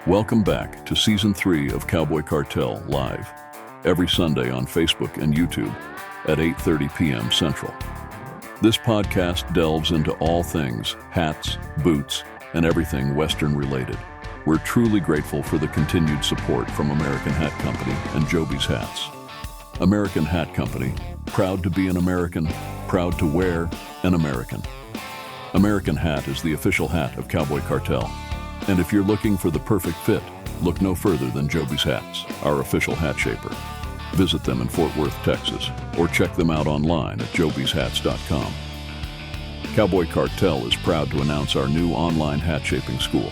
Welcome back to Season 3 of Cowboy Cartel Live, every Sunday on Facebook and YouTube at 8:30 p.m. Central. This podcast delves into all things hats, boots, and everything Western related. We're truly grateful for the continued support from American Hat Company and Joby's Hats. American Hat Company, proud to be an American, proud to wear an American. American Hat is the official hat of Cowboy Cartel. And if you're looking for the perfect fit, look no further than Joby's Hats, our official hat shaper. Visit them in Fort Worth, Texas, or check them out online at jobyshats.com. Cowboy Cartel is proud to announce our new online hat shaping school.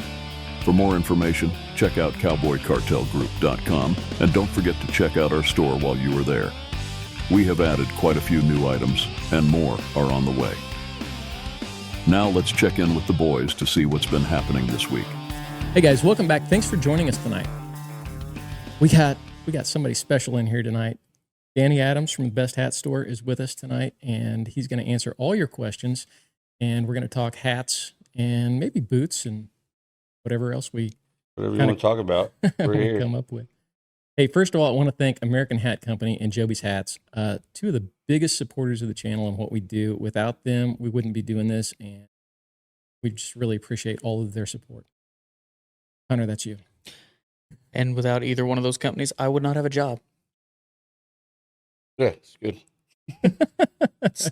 For more information, check out cowboycartelgroup.com, and don't forget to check out our store while you are there. We have added quite a few new items, and more are on the way. Now let's check in with the boys to see what's been happening this week. Hey guys, welcome back. Thanks for joining us tonight. We got somebody special in here tonight. Danny Adams from the Best Hat Store is with us tonight, and he's going to answer all your questions. And we're going to talk hats and maybe boots and whatever else whatever you want to talk about. We're here. Come up with. Hey, first of all, I want to thank American Hat Company and Joby's Hats, two of the biggest supporters of the channel and what we do. Without them, we wouldn't be doing this, and we just really appreciate all of their support. Conor, that's you. And without either one of those companies, I would not have a job. Yeah, it's good. It's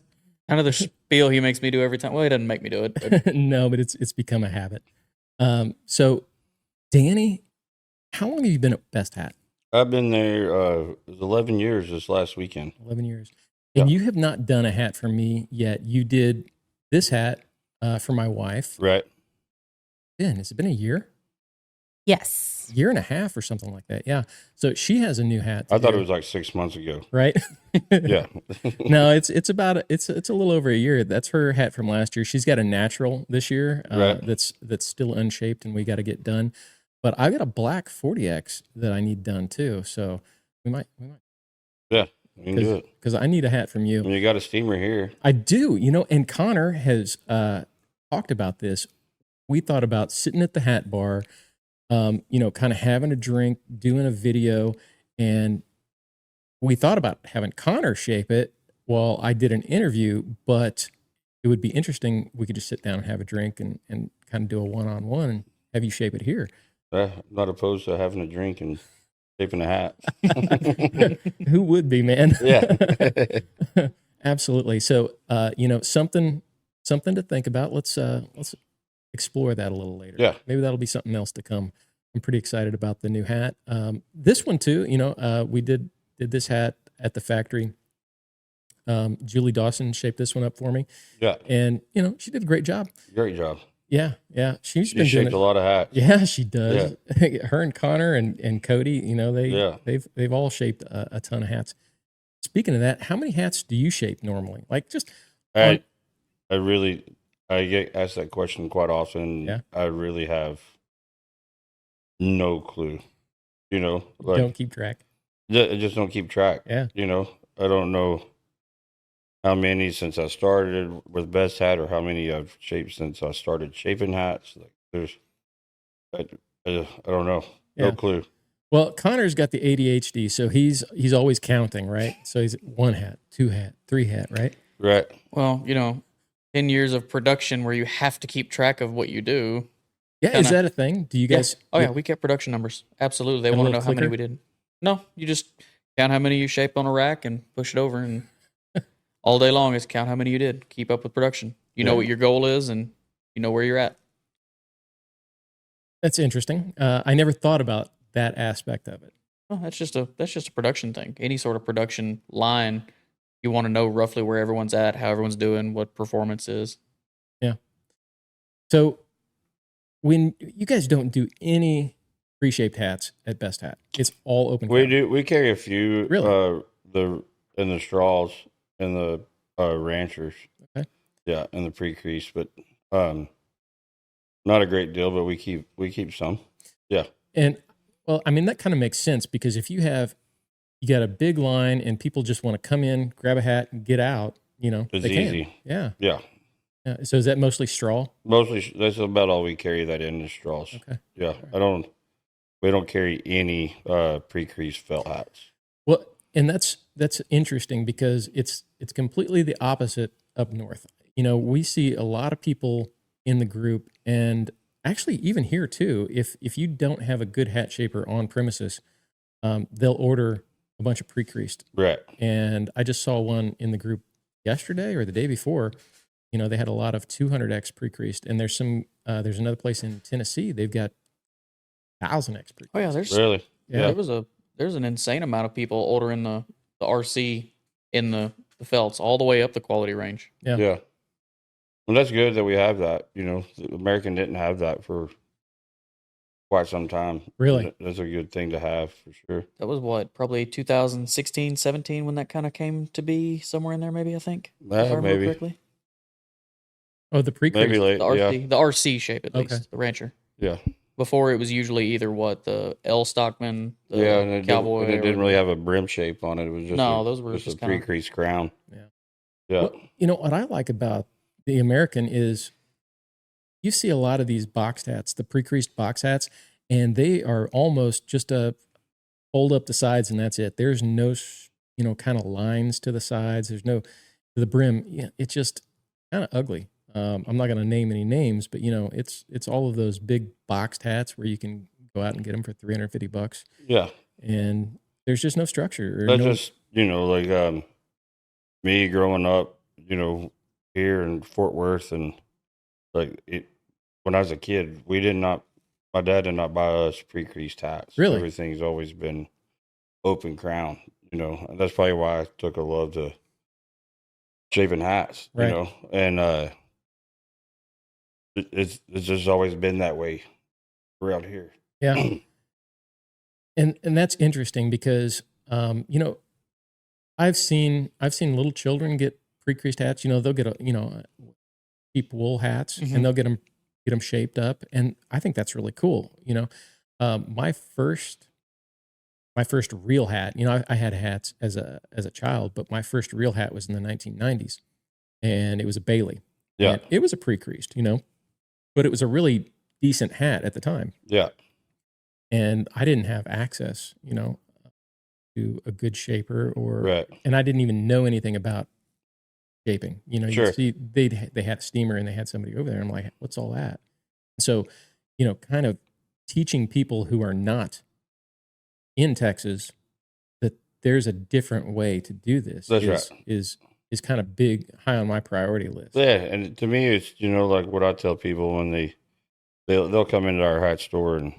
kind of the spiel he makes me do every time. Well, he doesn't make me do it. But. No, but it's become a habit. So, Danny, how long have you been at Best Hat? I've been there it was 11 years this last weekend. 11 years. And you have not done a hat for me yet. You did this hat for my wife. Right. Ben, has it been a year? Yes. Year and a half or something like that. Yeah. So she has a new hat. I thought it was like 6 months ago. Right? Yeah. No, it's a little over a year. That's her hat from last year. She's got a natural this year right. that's still unshaped and we got to get done. But I got a black 40X that I need done too. So we might. Yeah, we can do it. Because I need a hat from you. And you got a steamer here. I do. And Conor has talked about this. We thought about sitting at the hat bar, kind of having a drink, doing a video, and we thought about having Conor shape it while I did an interview, but it would be interesting. We could just sit down and have a drink and kind of do a one-on-one and have you shape it here. I'm not opposed to having a drink and shaping a hat. Who would be, man? Yeah. Absolutely. So, something to think about. Let's explore that a little later. Yeah. Maybe that'll be something else to come. I'm pretty excited about the new hat. This one too, we did this hat at the factory. Julie Dawson shaped this one up for me. Yeah. And, she did a great job. Great job. Yeah. She's She been doing shaped a lot of hats. Yeah, she does. Yeah. Her and Conor and Cody, they've all shaped a ton of hats. Speaking of that, how many hats do you shape normally? Like just I get asked that question quite often. Yeah. I really have no clue. Don't keep track. I just don't keep track. Yeah. I don't know how many since I started with Best Hat or how many I've shaped since I started shaping hats. I don't know. Yeah. No clue. Well, Conor's got the ADHD, so he's always counting, right? So he's 1 hat, 2 hat, 3 hat, right? Right. Well, 10 years of production where you have to keep track of what you do. Yeah, is that a thing? Do you guys? Yeah. Oh, yeah, we kept production numbers. Absolutely. They want to know how many we did. No, you just count how many you shaped on a rack and push it over, and all day long is count how many you did. Keep up with production. You know what your goal is, and you know where you're at. That's interesting. I never thought about that aspect of it. Well, that's just a production thing. Any sort of production line, you want to know roughly where everyone's at, how everyone's doing, what performance is. Yeah. So when you guys don't do any pre-shaped hats at Best Hat, it's all open. We do. We carry a few. Really? The straws and the ranchers. Okay. Yeah, and the pre-crease, but not a great deal. But we keep some. Yeah. And well, I mean that kind of makes sense because if you got a big line and people just want to come in, grab a hat, and get out, it's they easy. can. Yeah. Yeah. Yeah. So is that mostly straw? Mostly, that's about all we carry that in is straws. Okay. Yeah, we don't carry any pre-creased felt hats. Well, and that's interesting because it's completely the opposite up north. We see a lot of people in the group, and actually even here too. If you don't have a good hat shaper on premises, they'll order a bunch of pre-creased. Right. And I just saw one in the group yesterday or the day before. They had a lot of 200X pre-creased, and there's another place in Tennessee. They've got 1000X pre-creased. Oh yeah, there's an insane amount of people ordering the RC in the felts all the way up the quality range. Yeah. Yeah. Well, that's good that we have that. The American didn't have that for quite some time. Really? That's a good thing to have for sure. That was probably 2016, 17 when that kind of came to be, somewhere in there, maybe, I think. If I remember maybe. correctly. Oh, the pre-creased. Maybe late. The RC, the RC shape at least, Okay. the Rancher. Yeah. Before it was usually either the L Stockman, the And it Cowboy. didn't really have a brim shape on it. It was just those were just a kinda- pre-creased crown. Yeah. Yeah. Well, what I like about the American is you see a lot of these box hats, the pre-creased box hats, and they are almost just a fold up the sides and that's it. There's no, kind of lines to the sides. There's no to the brim. Yeah, it's just kind of ugly. I'm not going to name any names, but it's all of those big boxed hats where you can go out and get them for $350. Yeah. And there's just no structure. That's just, like me growing up, here in Fort Worth, and when I was a kid, my dad did not buy us pre-creased hats. Really? Everything's always been open crown, and that's probably why I took a love to shaving hats, Right. And it's just always been that way around here. Yeah. And that's interesting because I've seen little children get pre-creased hats. They'll get cheap wool hats, Mhm. and they'll get them shaped up, and I think that's really cool. My first real hat. I had hats as a child, but my first real hat was in the 1990s, and it was a Bailey. Yeah. And it was a pre-creased, but it was a really decent hat at the time. Yeah. And I didn't have access, to a good shaper Right. and I didn't even know anything about shaping. Sure. You see they had a steamer and they had somebody over there. I'm like, what's all that? So, kind of teaching people who are not in Texas that there's a different way to do this. That's right. Is kind of high on my priority list. Yeah, and to me, it's like what I tell people when they'll come into our hat store and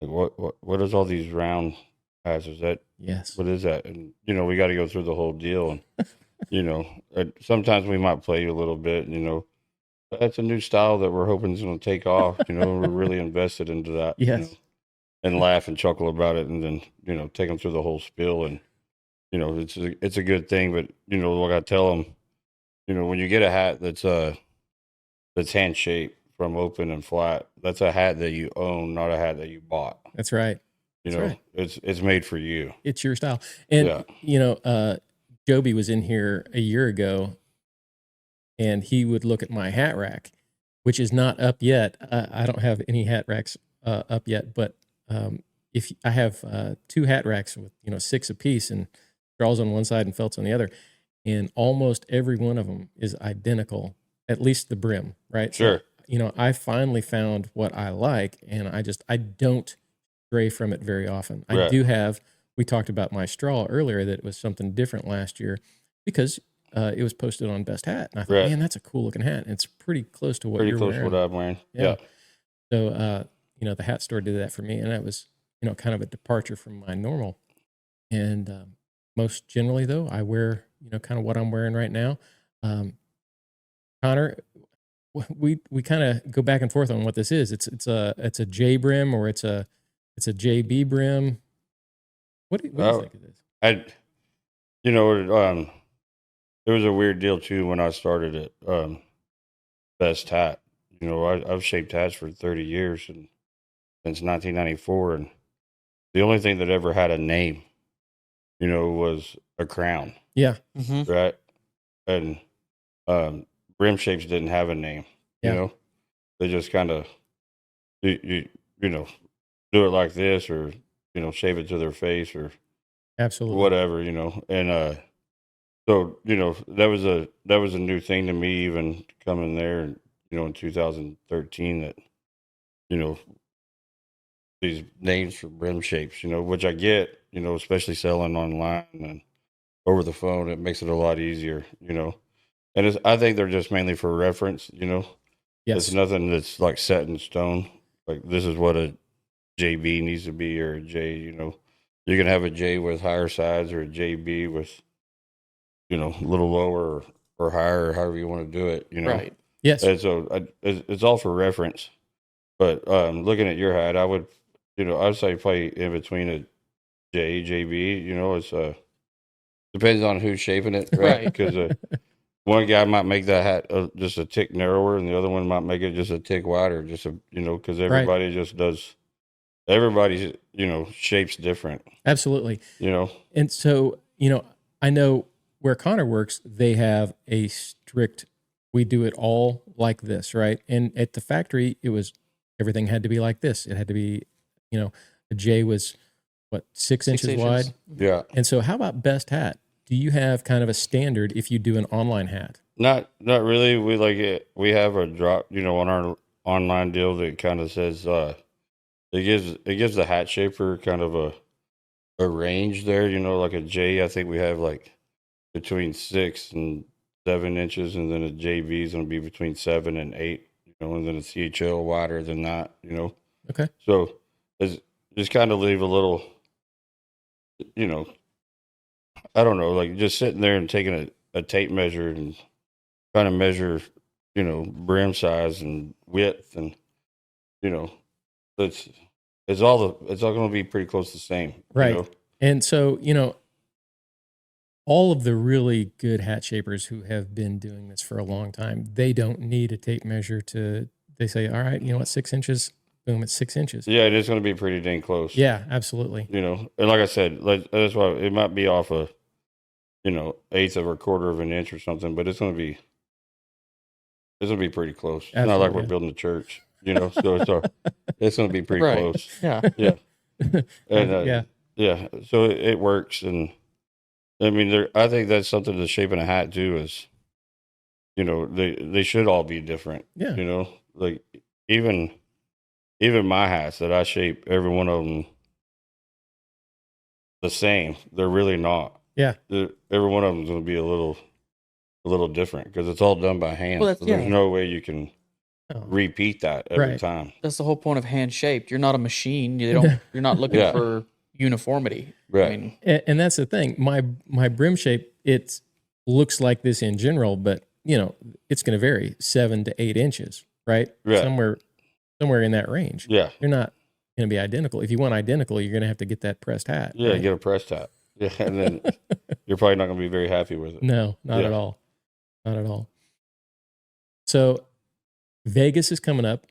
like, what is all these round hats? Is that Yes. what is that? And we got to go through the whole deal, and sometimes we might play a little bit, that's a new style that we're hoping is going to take off. We're really invested into that. Yes. And laugh and chuckle about it, and then take them through the whole spiel, and it's a good thing. But what I tell them, when you get a hat that's hand shaped from open and flat, that's a hat that you own, not a hat that you bought. That's right. Right. It's made for you. It's your style. And Joby was in here a year ago, and he would look at my hat rack, which is not up yet. I don't have any hat racks up yet, but if I have 2 hat racks with 6 apiece and straws on one side and felts on the other, and almost every one of them is identical, at least the brim, right? Sure. So, I finally found what I like, and I don't stray from it very often. I Right. do have. We talked about my straw earlier, that it was something different last year because it was posted on Best Hat, and I thought, Right. man, that's a cool looking hat. And it's pretty close to what Pretty you're close wearing. to what I'm wearing. Yeah. Yeah. So, the hat store did that for me, and that was, kind of a departure from my normal. And most generally, though, I wear, kind of what I'm wearing right now. Connor, we kind of go back and forth on what this is. It's a J brim or it's a JB brim. What do you think of this? It was a weird deal too when I started at Best Hat. I've shaped hats for 30 years and since 1994, and the only thing that ever had a name, was a crown, Yeah. Mm-hmm. right? And brim shapes didn't have a name. Yeah. You know, they just kind of you know, do it like this, or shave it to their face, or Absolutely. whatever, and so that was a new thing to me, even coming there, in 2013, that these names for brim shapes, which I get, especially selling online and over the phone. It makes it a lot easier, and I think they're just mainly for reference. Yes. It's nothing that's like set in stone. Like, this is what a JB needs to be, or a J. You can have a J with higher sides, or a JB with a little lower, or higher, or however you want to do it. Right. Yes. And so it's all for reference. But looking at your hat, I would say play in between a JB. It's depends on who's shaping it, right? Because one guy might make that hat just a tick narrower, and the other one might make it just a tick wider, just because everybody just does. Everybody's shapes different. Absolutely. And so I know where Conor works, they have a strict, we do it all like this, right? And at the factory, everything had to be like this. It had to be, a J was what, 6 inches wide? Yeah. And so how about best hat? Do you have kind of a standard if you do an online hat? Not really. We like it. We have a drop, on our online deal that kind of says it gives the hat shaper kind of a range there, like a J. I think we have like between 6 and 7 inches, and then a JB is going to be between 7 and 8, and then a CHL wider than that, Okay. So it's just kind of leave a little, I don't know, like just sitting there and taking a tape measure and trying to measure, brim size and width, and it's all going to be pretty close to the same, right? And so all of the really good hat shapers who have been doing this for a long time, they don't need a tape measure they say, all right, 6 inches, boom, it's 6 inches. Yeah, and it's going to be pretty dang close. Yeah, absolutely. And like I said, that's why it might be off a, eighth of or quarter of an inch or something, but it's going to be pretty close. Absolutely. It's not like we're building a church, so it's going to be pretty close. Yeah. Yeah. And, yeah. So it works. And I mean, I think that's something to shaping a hat too, is, they should all be different. Yeah. Like even my hats that I shape, every one of them the same. They're really not. Yeah. Every one of them is going to be a little different, because it's all done by hand. Well, so there's no way you can repeat that every time. That's the whole point of hand shaped. You're not a machine. You're not looking for uniformity. Right. I mean, and that's the thing. My brim shape, it looks like this in general, but it's going to vary 7 to 8 inches, right? Somewhere in that range. Yeah. You're not going to be identical. If you want identical, you're going to have to get that pressed hat. Yeah, right? get a pressed hat. Yeah, and then you're probably not going to be very happy with it. No, not at all. Not at all. So Vegas is coming up.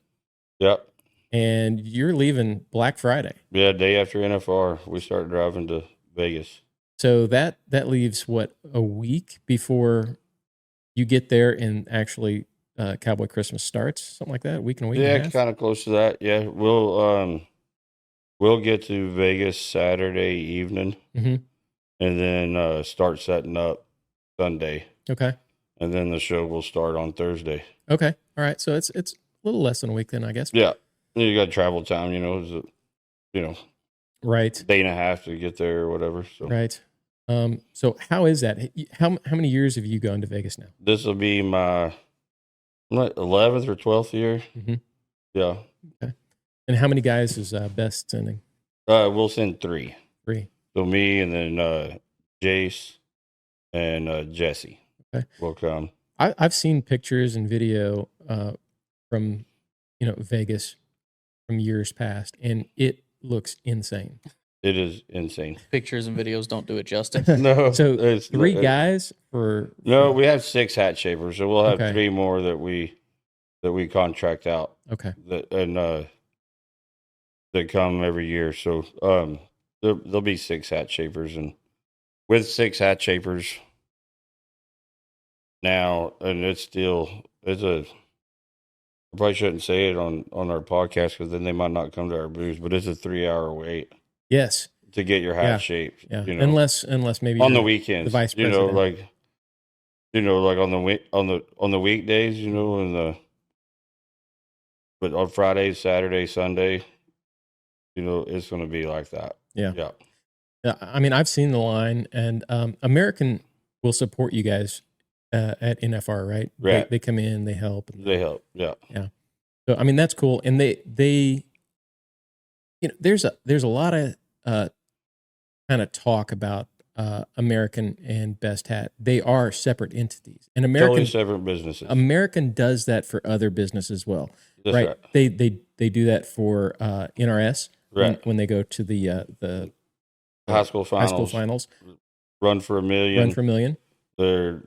Yep. And you're leaving Black Friday. Yeah, day after NFR, we start driving to Vegas. So that leaves, what, a week before you get there and actually Cowboy Christmas starts? Something like that? A week and a half? Yeah, kind of close to that. Yeah, we'll get to Vegas Saturday evening, mm-hmm. and then start setting up Sunday. Okay. And then the show will start on Thursday. Okay. All right. So it's a little less than a week then, I guess. Yeah. You got travel time, right, day and a half to get there or whatever. So. Right. So how is that? How many years have you gone to Vegas now? This will be my 11th or 12th year. Mm-hmm. Yeah. Okay. And how many guys is Best sending? We'll send 3. 3. So me, and then Jace and Jesse will come. I've seen pictures and video from Vegas from years past, and it looks insane. It is insane. Pictures and videos don't do it justice. No. So 3 guys for no, we have 6 hat shapers, so we'll have 3 more that we contract out. Okay. That come every year. So there'll be 6 hat shapers, and with 6 hat shapers, now, and it's a. I probably shouldn't say it on our podcast because then they might not come to our booths. But it's a 3-hour wait. Yes. To get your hat shaped. Yeah. You know? Unless maybe on the weekends, the vice president. like on the weekdays, but on Friday, Saturday, Sunday, it's going to be like that. Yeah. Yeah. Yeah. I mean, I've seen the line, and American will support you guys at NFR, right? Right. They come in, they help. They help. Yeah. Yeah. So, I mean, that's cool. And they there's a lot of kind of talk about American and Best Hat. They are separate entities, and Totally separate businesses. American does that for other businesses as well. That's right. They do that for NRS when they go to the high school finals. Run for $1 million. They're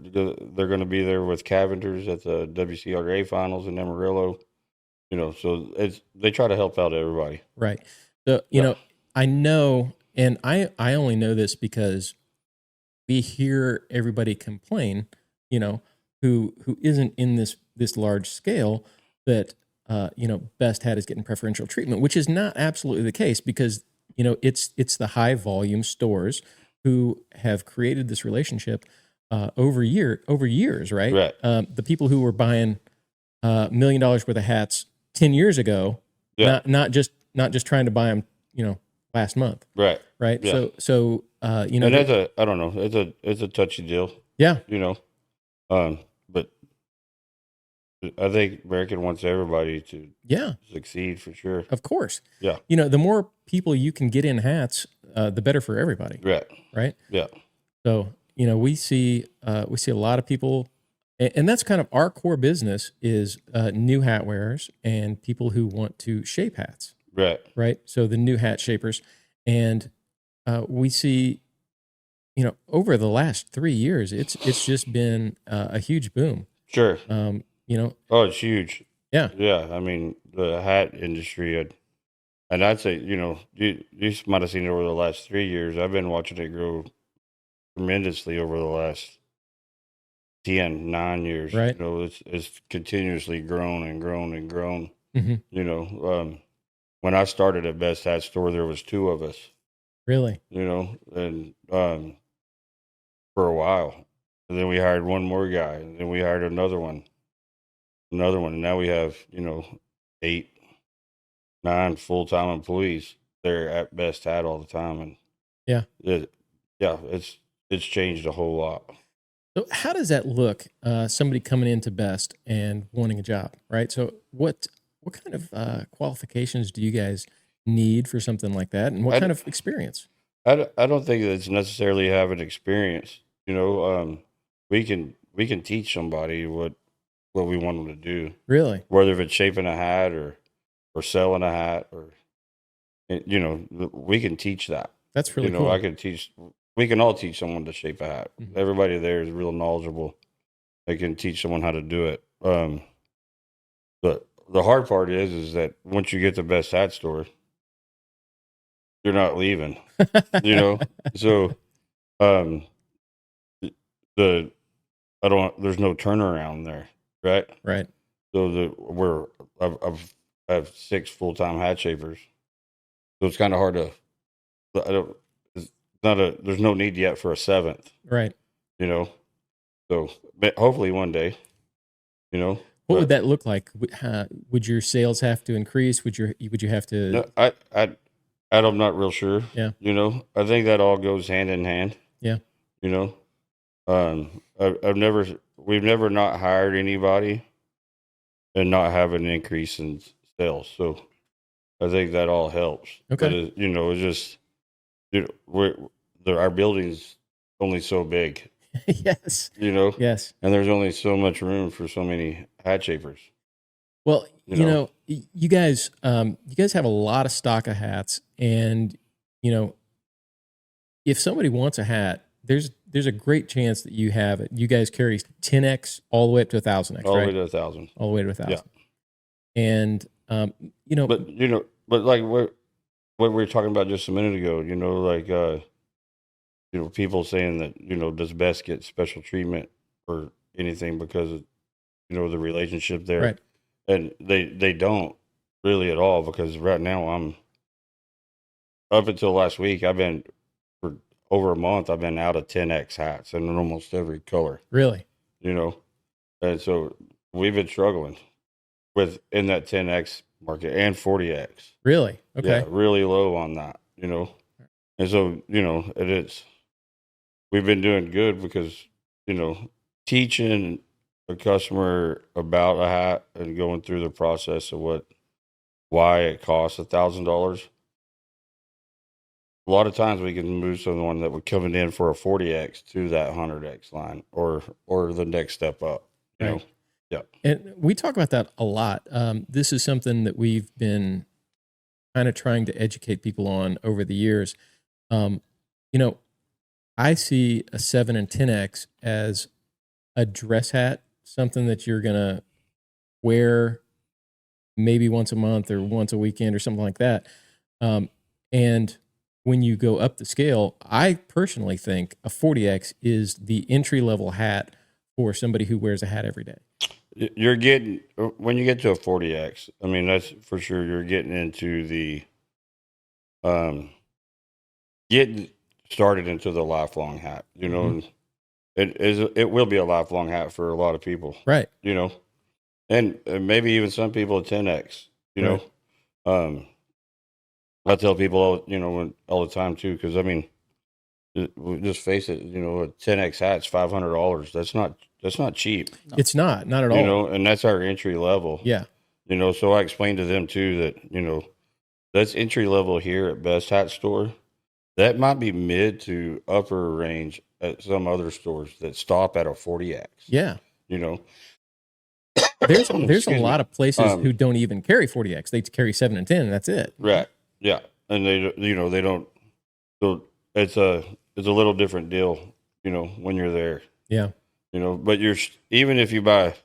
going to be there with Cavenders at the WCRA finals in Amarillo. So they try to help out everybody. Right. So I know, and I only know this because we hear everybody complain, who isn't in this large scale, that Best Hat is getting preferential treatment, which is not absolutely the case, because it's the high volume stores who have created this relationship over years, right? Right. The people who were buying $1 million worth of hats 10 years ago, not just trying to buy them, last month. Right. Right. Yeah. So and that's I don't know, it's a touchy deal. Yeah. But I think American wants everybody to succeed for sure. Of course. Yeah. The more people you can get in hats, the better for everybody. Right. Right. Yeah. So, we see a lot of people, and that's kind of our core business is new hat wearers and people who want to shape hats. Right. Right. So the new hat shapers, and we see, over the last 3 years, it's just been a huge boom. Sure. Oh, it's huge. Yeah. Yeah. I mean, the hat industry, and I'd say, you might have seen it over the last 3 years. I've been watching it grow tremendously over the last 9 years. Right. It's continuously grown and grown and grown. Mm-hmm. When I started at Best Hat Store, there was 2 of us. Really? And for a while. And then we hired one more guy, and then we hired another one. And now we have, 8, 9 full-time employees there at Best Hat all the time. And it's changed a whole lot. So how does that look? Somebody coming into Best and wanting a job, right? So what kind of qualifications do you guys need for something like that, and what kind of experience? I don't think that it's necessarily having experience. We can teach somebody what we want them to do. Really? Whether if it's shaping a hat or selling a hat, or we can teach that. That's really cool. We can all teach someone to shape a hat. Mm-hmm. Everybody there is real knowledgeable. They can teach someone how to do it. But the hard part is that once you get to Best Hat Store, you're not leaving. So there's no turnaround there, right? Right. So I have 6 full-time hat shapers. So it's kind of hard to there's no need yet for a 7th. Right. So but hopefully one day, What would that look like? Would your sales have to increase? Would you have to? No, I'm not real sure. Yeah. I think that all goes hand in hand. Yeah. We've never not hired anybody and not have an increase in sales. So I think that all helps. Okay. But it's just, our building's only so big. Yes. Yes. And there's only so much room for so many hat shapers. Well, you guys have a lot of stock of hats, and if somebody wants a hat, there's a great chance that you have it. You guys carry 10X all the way up to 1,000X, right? All the way to 1,000. All the way to 1,000. Yeah. And but like what we were talking about just a minute ago, people saying that does Best get special treatment, or anything because of, the relationship there. Right. And they don't really at all, because right now I'm up until last week, I've been for over a month, I've been out of 10X hats in almost every color, Really? And so we've been struggling in that 10X market and 40X. Really? Okay. Yeah, really low on that, And so, we've been doing good because, teaching a customer about a hat and going through the process of why it costs $1,000. A lot of times we can move someone that would coming in for a 40X to that 100X line or the next step up, Right. Yeah. And we talk about that a lot. This is something that we've been kind of trying to educate people on over the years. I see a 7 and 10X as a dress hat, something that you're going to wear maybe once a month or once a weekend or something like that. And when you go up the scale, I personally think a 40X is the entry-level hat for somebody who wears a hat every day. You're getting, when you get to a 40X, I mean, that's for sure, you're getting into the, getting started into the lifelong hat, Mm-hmm. It will be a lifelong hat for a lot of people. Right. And maybe even some people at 10X, Right. I tell people, all the time too, because I mean, just face it, a 10X hat's $500. That's not cheap, It's not at all. and that's our entry level. Yeah. So I explained to them too that, that's entry level here at Best Hat Store. That might be mid to upper range at some other stores that stop at a 40X. Yeah. There's Excuse a me. lot of places who don't even carry 40X. They carry 7 and 10, and that's it. Right. Yeah. And they don't. So it's a little different deal, when you're there. Yeah. But even if you get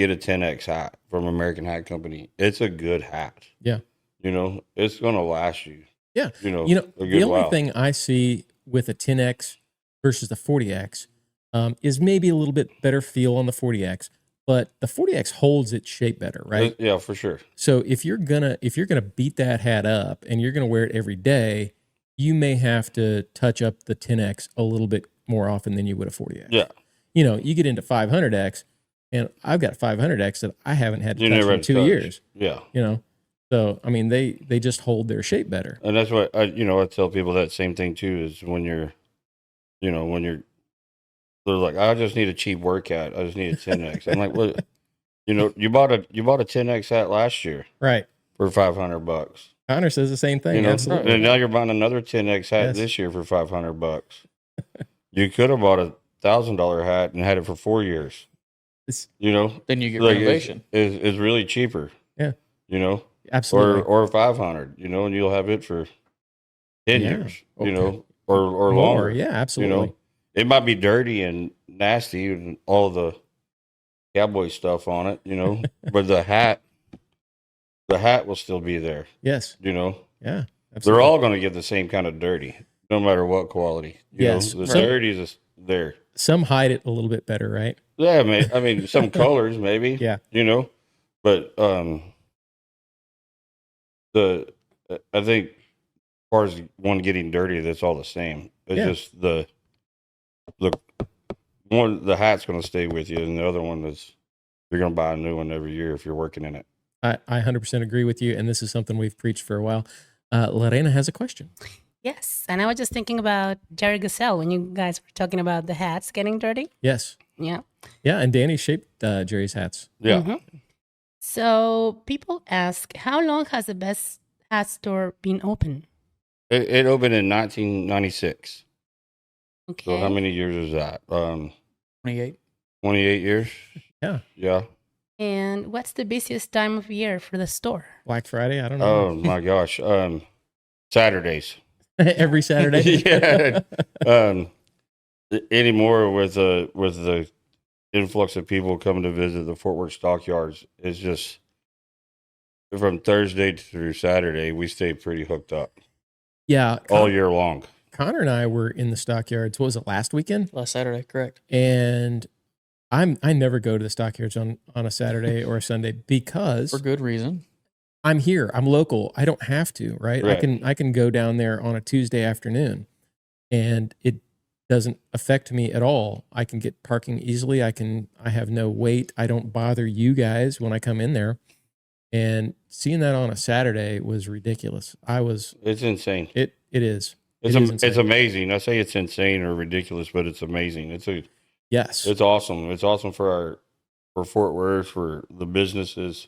a 10X hat from American Hat Company, it's a good hat. Yeah. It's going to last you. Yeah. A good The only while. thing I see with a 10X versus the 40X is maybe a little bit better feel on the 40X, but the 40X holds its shape better, right? Yeah, for sure. So if you're gonna beat that hat up and you're gonna wear it every day, you may have to touch up the 10X a little bit more often than you would a 40X. Yeah. You get into 500X, and I've got 500X that I haven't had to You touch never in had to 2 touch. years. Yeah. So I mean, they just hold their shape better. And that's what I tell people that same thing too, is when you're, they're like, I just need a cheap workout. I just need a 10X. I'm like, well, you bought a 10X hat last year, Right. for $500. Connor says the same thing. Absolutely. And now you're buying another 10X hat Yes. this year for $500. You could have bought $1,000 hat and had it for 4 years. Then you get Like, renovation. It's really cheaper. Yeah. or Absolutely. or 500. And you'll have it for 10 Yeah. years. Okay. Or More. longer. Yeah, absolutely. It might be dirty and nasty and all the cowboy stuff on it, but the hat will still be there, Yes. Yeah, Absolutely. they're all going to get the same kind of dirty, no matter what quality. Yes. The Right. dirty is there. Some hide it a little bit better, right? Yeah, I mean, some colors maybe. Yeah. But I think as far as one getting dirty, that's all the same. It's Yeah. just the one, the hat's going to stay with you, and the other one is you're going to buy a new one every year if you're working in it. I 100% agree with you, and this is something we've preached for a while. Lorena has a question. Yes. And I was just thinking about Jerry Gazelle when you guys were talking about the hats getting dirty. Yes. Yeah. Yeah, and Danny shaped Jerry's hats. Yeah. Mhm. So people ask, how long has the Best Hat Store been open? It opened in 1996. Okay. So how many years is that? 28. 28 years. Yeah. Yeah. And what's the busiest time of year for the store? Black Friday, I don't know. Oh my gosh. Saturdays. Every Saturday. Yeah. Anymore with the influx of people coming to visit the Fort Worth Stockyards, it's just from Thursday through Saturday, we stay pretty hooked up Yeah. all year long. Connor and I were in the Stockyards. What was it, last weekend? Last Saturday, correct. And I never go to the stockyards on a Saturday or a Sunday because For good reason. I'm here. I'm local. I don't have to, right? Right. I can go down there on a Tuesday afternoon, and it doesn't affect me at all. I can get parking easily. I have no wait. I don't bother you guys when I come in there. And seeing that on a Saturday was ridiculous. It's insane. It is. It's It is insane. it's amazing. I say it's insane or ridiculous, but it's amazing. Yes. It's awesome. It's awesome for Fort Worth, for the businesses.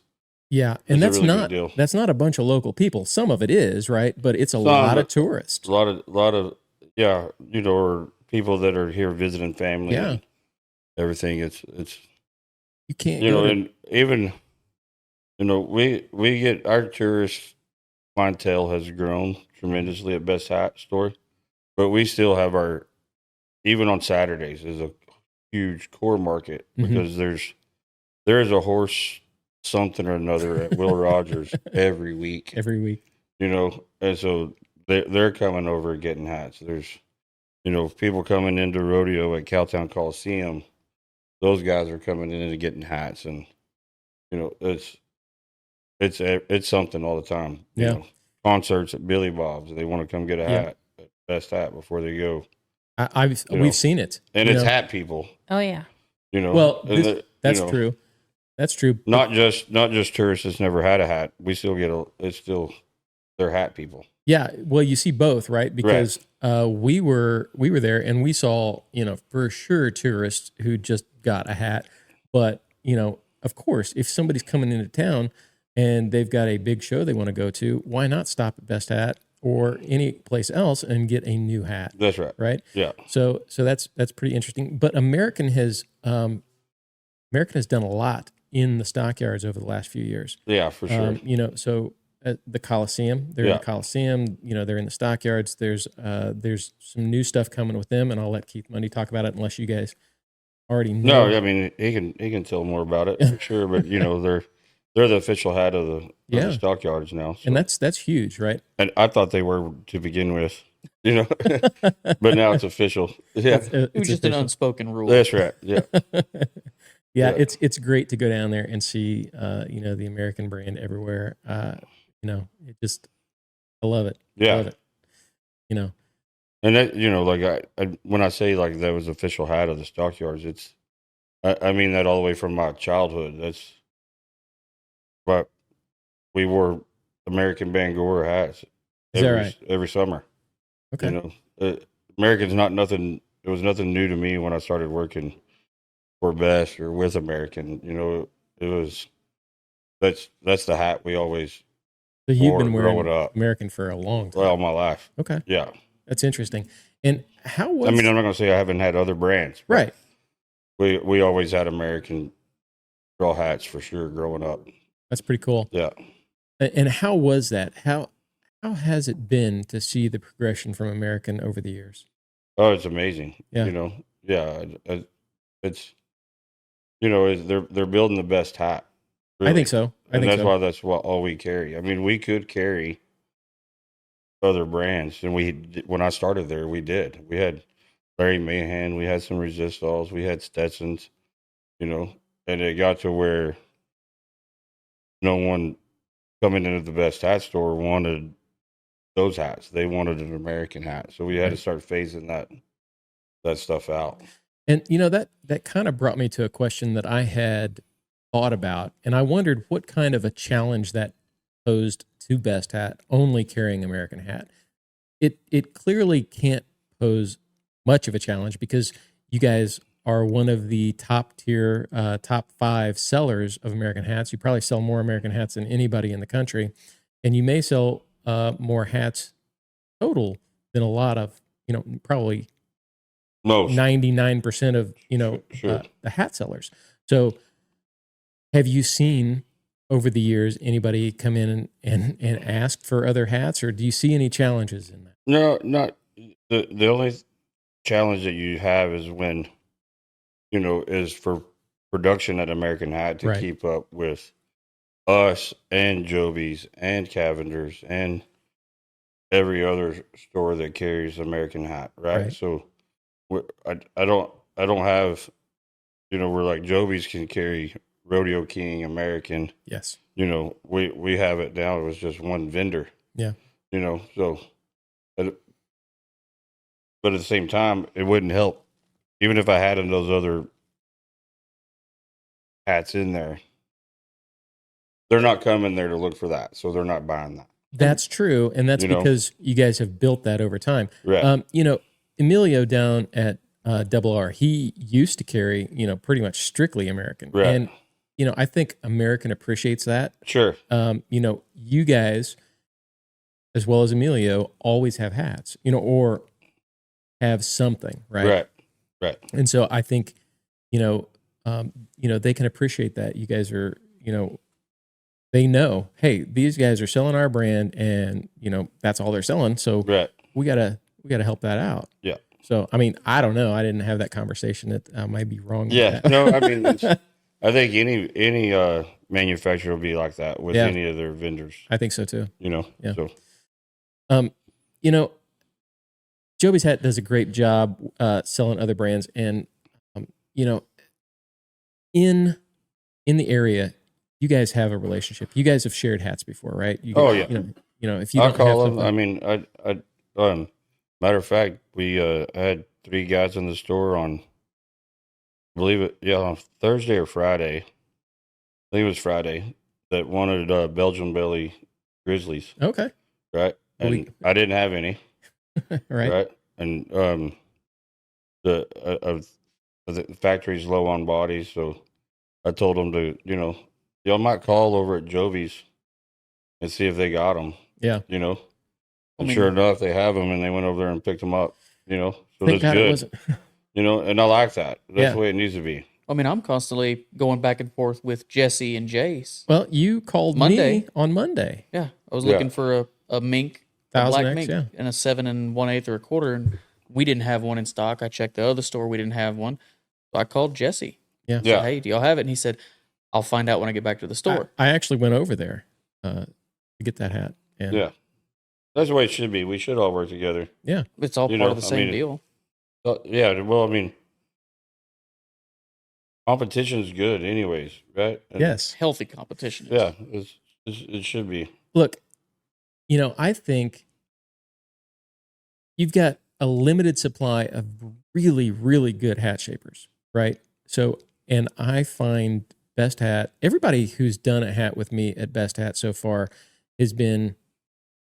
Yeah, and It's a really good deal. that's not a bunch of local people. Some of it is, right? But it's a lot of tourists. A lot of yeah, or people that are here visiting family. Yeah. And everything. It's You can't and even we get our tourist clientele has grown tremendously at Best Hat Store, but we still have even on Saturdays is a huge core market because there is a horse something or another at Will Rogers every week. every week. And so they're coming over and getting hats. There's people coming into rodeo at Cowtown Coliseum. Those guys are coming in and getting hats, and it's something all the time. Yeah. Concerts at Billy Bob's, they want to come get a hat, Best Hat before they go. We've seen it, and it's hat people. Oh yeah. Well, and that's true. That's true. Not just tourists that's never had a hat. We still they're hat people. Yeah. Well, you see both, right? Because we were there and we saw, for sure tourists who just got a hat. But, of course, if somebody's coming into town and they've got a big show they want to go to, why not stop at Best Hat or any place else and get a new hat? That's right. Right? Yeah. So that's pretty interesting. But American has done a lot in the stockyards over the last few years. Yeah, for sure. So at the Coliseum, they're in the Coliseum, they're in the stockyards. There's some new stuff coming with them, and I'll let Keith Mundy talk about it unless you guys already know. No, I mean, he can tell more about it for sure, but they're the official hat of the stockyards now. So. And that's huge, right? And I thought they were to begin with, but now it's official. Yeah. It was just an unspoken rule. That's right. Yeah. Yeah, it's great to go down there and see the American brand everywhere. It just I love it. Yeah. I love it. And that like I when I say like that was official hat of the stockyards, I mean that all the way from my childhood. But we wore American Bangor hats every summer. Okay. American's not nothing. It was nothing new to me when I started working for Best or with American. It was that's the hat we always. So you've been wearing growing up. American for a long time. Well, my life. Okay. Yeah. That's interesting. And how was? I mean, I'm not going to say I haven't had other brands. Right. We always had American straw hats for sure growing up. That's pretty cool. Yeah. And how was that? How has it been to see the progression from American over the years? Oh, it's amazing. Yeah. It's they're building the best hat. Really. I think so. That's why all we carry. I mean, we could carry other brands, and when I started there, we did. We had Larry Mahan, we had some Resistals, we had Stetsons, and it got to where no one coming into the Best Hat Store wanted those hats. They wanted an American hat, so we had to start phasing that stuff out. And that kind of brought me to a question that I had thought about, and I wondered what kind of a challenge that posed to Best Hat only carrying American hat. It clearly can't pose much of a challenge because you guys are one of the top 5 sellers of American hats. You probably sell more American hats than anybody in the country, and you may sell more hats total than a lot of probably most 99% of sure. The hat sellers. So have you seen over the years anybody come in and ask for other hats, or do you see any challenges in that? No, not the only challenge that you have is when is for production at American Hat to keep up with us and Joby's and Cavender's and every other store that carries American Hat, right? So I don't have you know, where like Joby's can carry Rodeo King, American. Yes. You know, we have it down. It was just one vendor. Yeah. You know, so, but at the same time, it wouldn't help. Even if I had those other hats in there, they're not coming there to look for that. So they're not buying that. That's true. And that's because you guys have built that over time. Right. You know, Emilio down at Double R, he used to carry, you know, pretty much strictly American. Right. And, you know, I think American appreciates that. Sure. You know, you guys, as well as Emilio, always have hats, you know, or have something, right? Right. And so I think, you know, they can appreciate that. You guys are, you know, they know, hey, these guys are selling our brand, and you know that's all they're selling. So we gotta help that out. Yeah. So I mean, I don't know. I didn't have that conversation. That I might be wrong. Yeah. With that. No, I mean, I think any manufacturer will be like that with any of their vendors. I think so too. You know. Yeah. So. You know, Joby's Hat does a great job selling other brands, and you know, in the area, you guys have a relationship. You guys have shared hats before, right? You guys, yeah. You know, if you I'll don't call have them. I mean, matter of fact, we had 3 guys in the store on, I believe it, on Thursday or Friday. I think it was Friday, that wanted Belgian Belly Grizzlies. Okay. Right. And I didn't have any. Right. And the factory's low on bodies, so I told them to, you know, y'all might call over at Joby's and see if they got them. Yeah. You know, and sure enough, they have them, and they went over there and picked them up. You know, so Thank that's God it good. wasn't. You know, and I like that. That's the way it needs to be. I mean, I'm constantly going back and forth with Jesse and Jace. Well, you called me on Monday. Yeah, I was looking for a mink, a black 1000X, mink, yeah. and a 7 1/8 or a quarter, and we didn't have one in stock. I checked the other store; we didn't have one, so I called Jesse. Yeah. Said, hey, do y'all have it? And he said, I'll find out when I get back to the store. I actually went over there to get that hat. And Yeah, that's the way it should be. We should all work together. Yeah, it's all part of the same deal. Yeah, well, I mean, competition is good, anyways, right? And yes, healthy competition. Yeah, it should be. Look, you know, I think you've got a limited supply of really, really good hat shapers, right? So, and I find Best Hat, everybody who's done a hat with me at Best Hat so far has been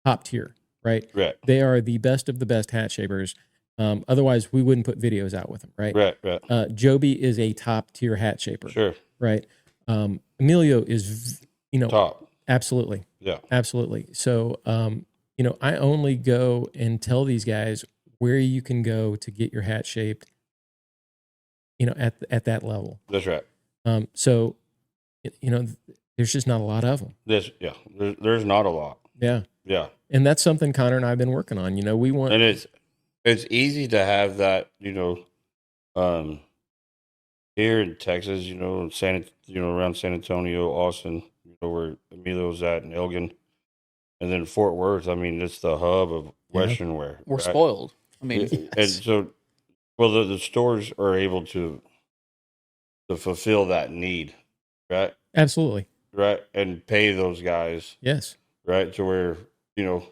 top tier, right? Right. They are the best of the best hat shapers. Otherwise, we wouldn't put videos out with them, right? Right. Joby is a top tier hat shaper. Sure. Right. Emilio is, you know, top. Absolutely. Yeah. Absolutely. So, you know, I only go and tell these guys where you can go to get your hat shaped, you know, at that level. That's right. So, you know, there's just not a lot of them. There's not a lot. Yeah. Yeah. And that's something Conor and I have been working on. You know, we want, and it's easy to have that, you know, here in Texas, you know, around San Antonio, Austin, you know, where Emilio's at, and Elgin, and then Fort Worth. I mean, it's the hub of Western wear. We're spoiled. I mean, and so, well, the stores are able to fulfill that need, right? Absolutely. Right, and pay those guys. Yes. Right, to where, you know,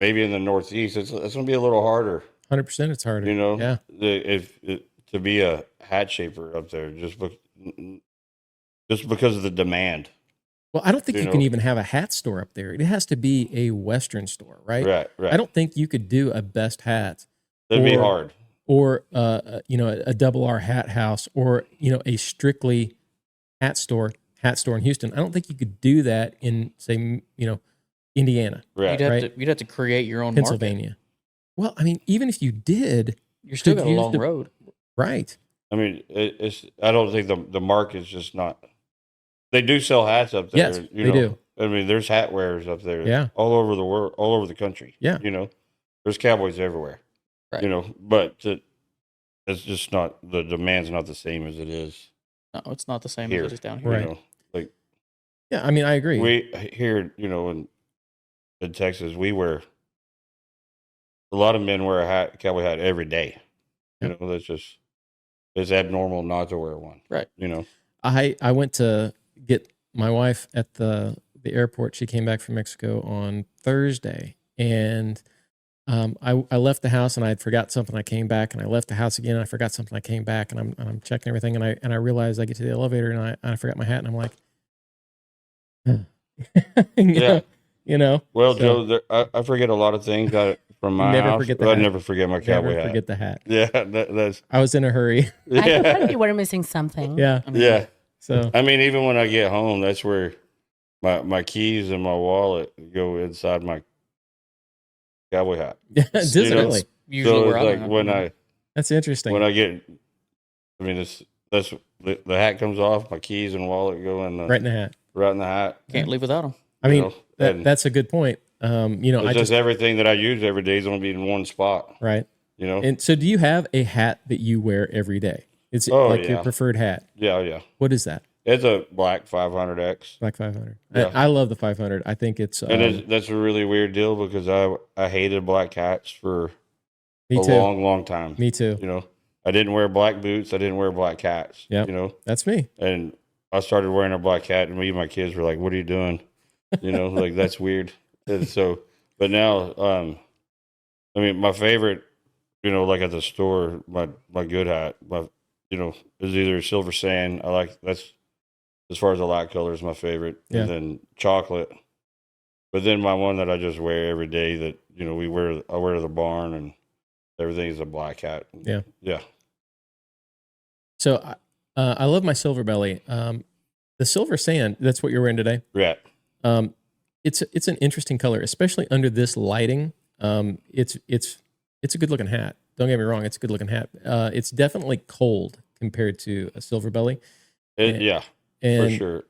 maybe in the Northeast, it's going to be a little harder. 100% it's harder. You know, yeah. To be a hat shaper up there, just because of the demand. Well, I don't think you can even have a hat store up there. It has to be a Western store, right? Right. I don't think you could do a Best Hat. That'd be hard. Or, you know, a Double R hat house, or, you know, a strictly hat store in Houston. I don't think you could do that in, say, you know, Indiana. Right. You'd have to create your own Pennsylvania. market. Well, I mean, even if you did, you're still got a long road. Right. I mean, I don't think the market's just not. They do sell hats up there. Yes, they do. I mean, there's hat wearers up there. Yeah. All over the world, all over the country. Yeah. You know, there's cowboys everywhere. Right. You know, but it's just not, the demand's not the same as it is. No, it's not the same here, as it is down here. Right. You know, like, yeah, I mean, I agree. we here, you know, in Texas, we wear, a lot of men wear a cowboy hat every day. You know, that's just, it's abnormal not to wear one. Right. You know. I went to get my wife at the airport. She came back from Mexico on Thursday, and I left the house and I had forgot something. I came back and I left the house again. And I forgot something. I came back and I'm checking everything, and I realized I get to the elevator and I forgot my hat, and I'm like, you know. Well, so, Joe, I forget a lot of things from my house. I never forget my cowboy hat. Forget the hat. Yeah, that's. I was in a hurry. I thought you were missing something. Yeah. Yeah. So I mean, even when I get home, that's where my keys and my wallet go inside my cowboy hat. Yeah, does it really? Usually so where it's I'm like at. That's interesting. When I get, I mean, that's the hat comes off, my keys and wallet go in right in the hat. Right in the hat. Can't leave without them. I mean, that's a good point. It's just everything that I use every day is going to be in one spot. Right. You know. And so, do you have a hat that you wear every day? It's your preferred hat. Yeah. What is that? It's a black 500X. Black 500. Yeah. I love the 500. I think it's. And that's a really weird deal because I hated black hats for a long time. Me too. You know, I didn't wear black boots. I didn't wear black hats. Yeah. You know, that's me. And I started wearing a black hat, and me and my kids were like, "What are you doing?" You know, like that's weird. And so, but now, I mean, my favorite, you know, like at the store, my good hat, is either silver sand. I like that's as far as the light color is my favorite, and then chocolate. But then my one that I just wear every day that I wear to the barn and everything is a black hat. Yeah. Yeah. So I love my silver belly. The silver sand, that's what you're wearing today. Yeah. It's an interesting color, especially under this lighting. It's a good looking hat. Don't get me wrong, it's a good looking hat. It's definitely cold compared to a silver belly. For sure.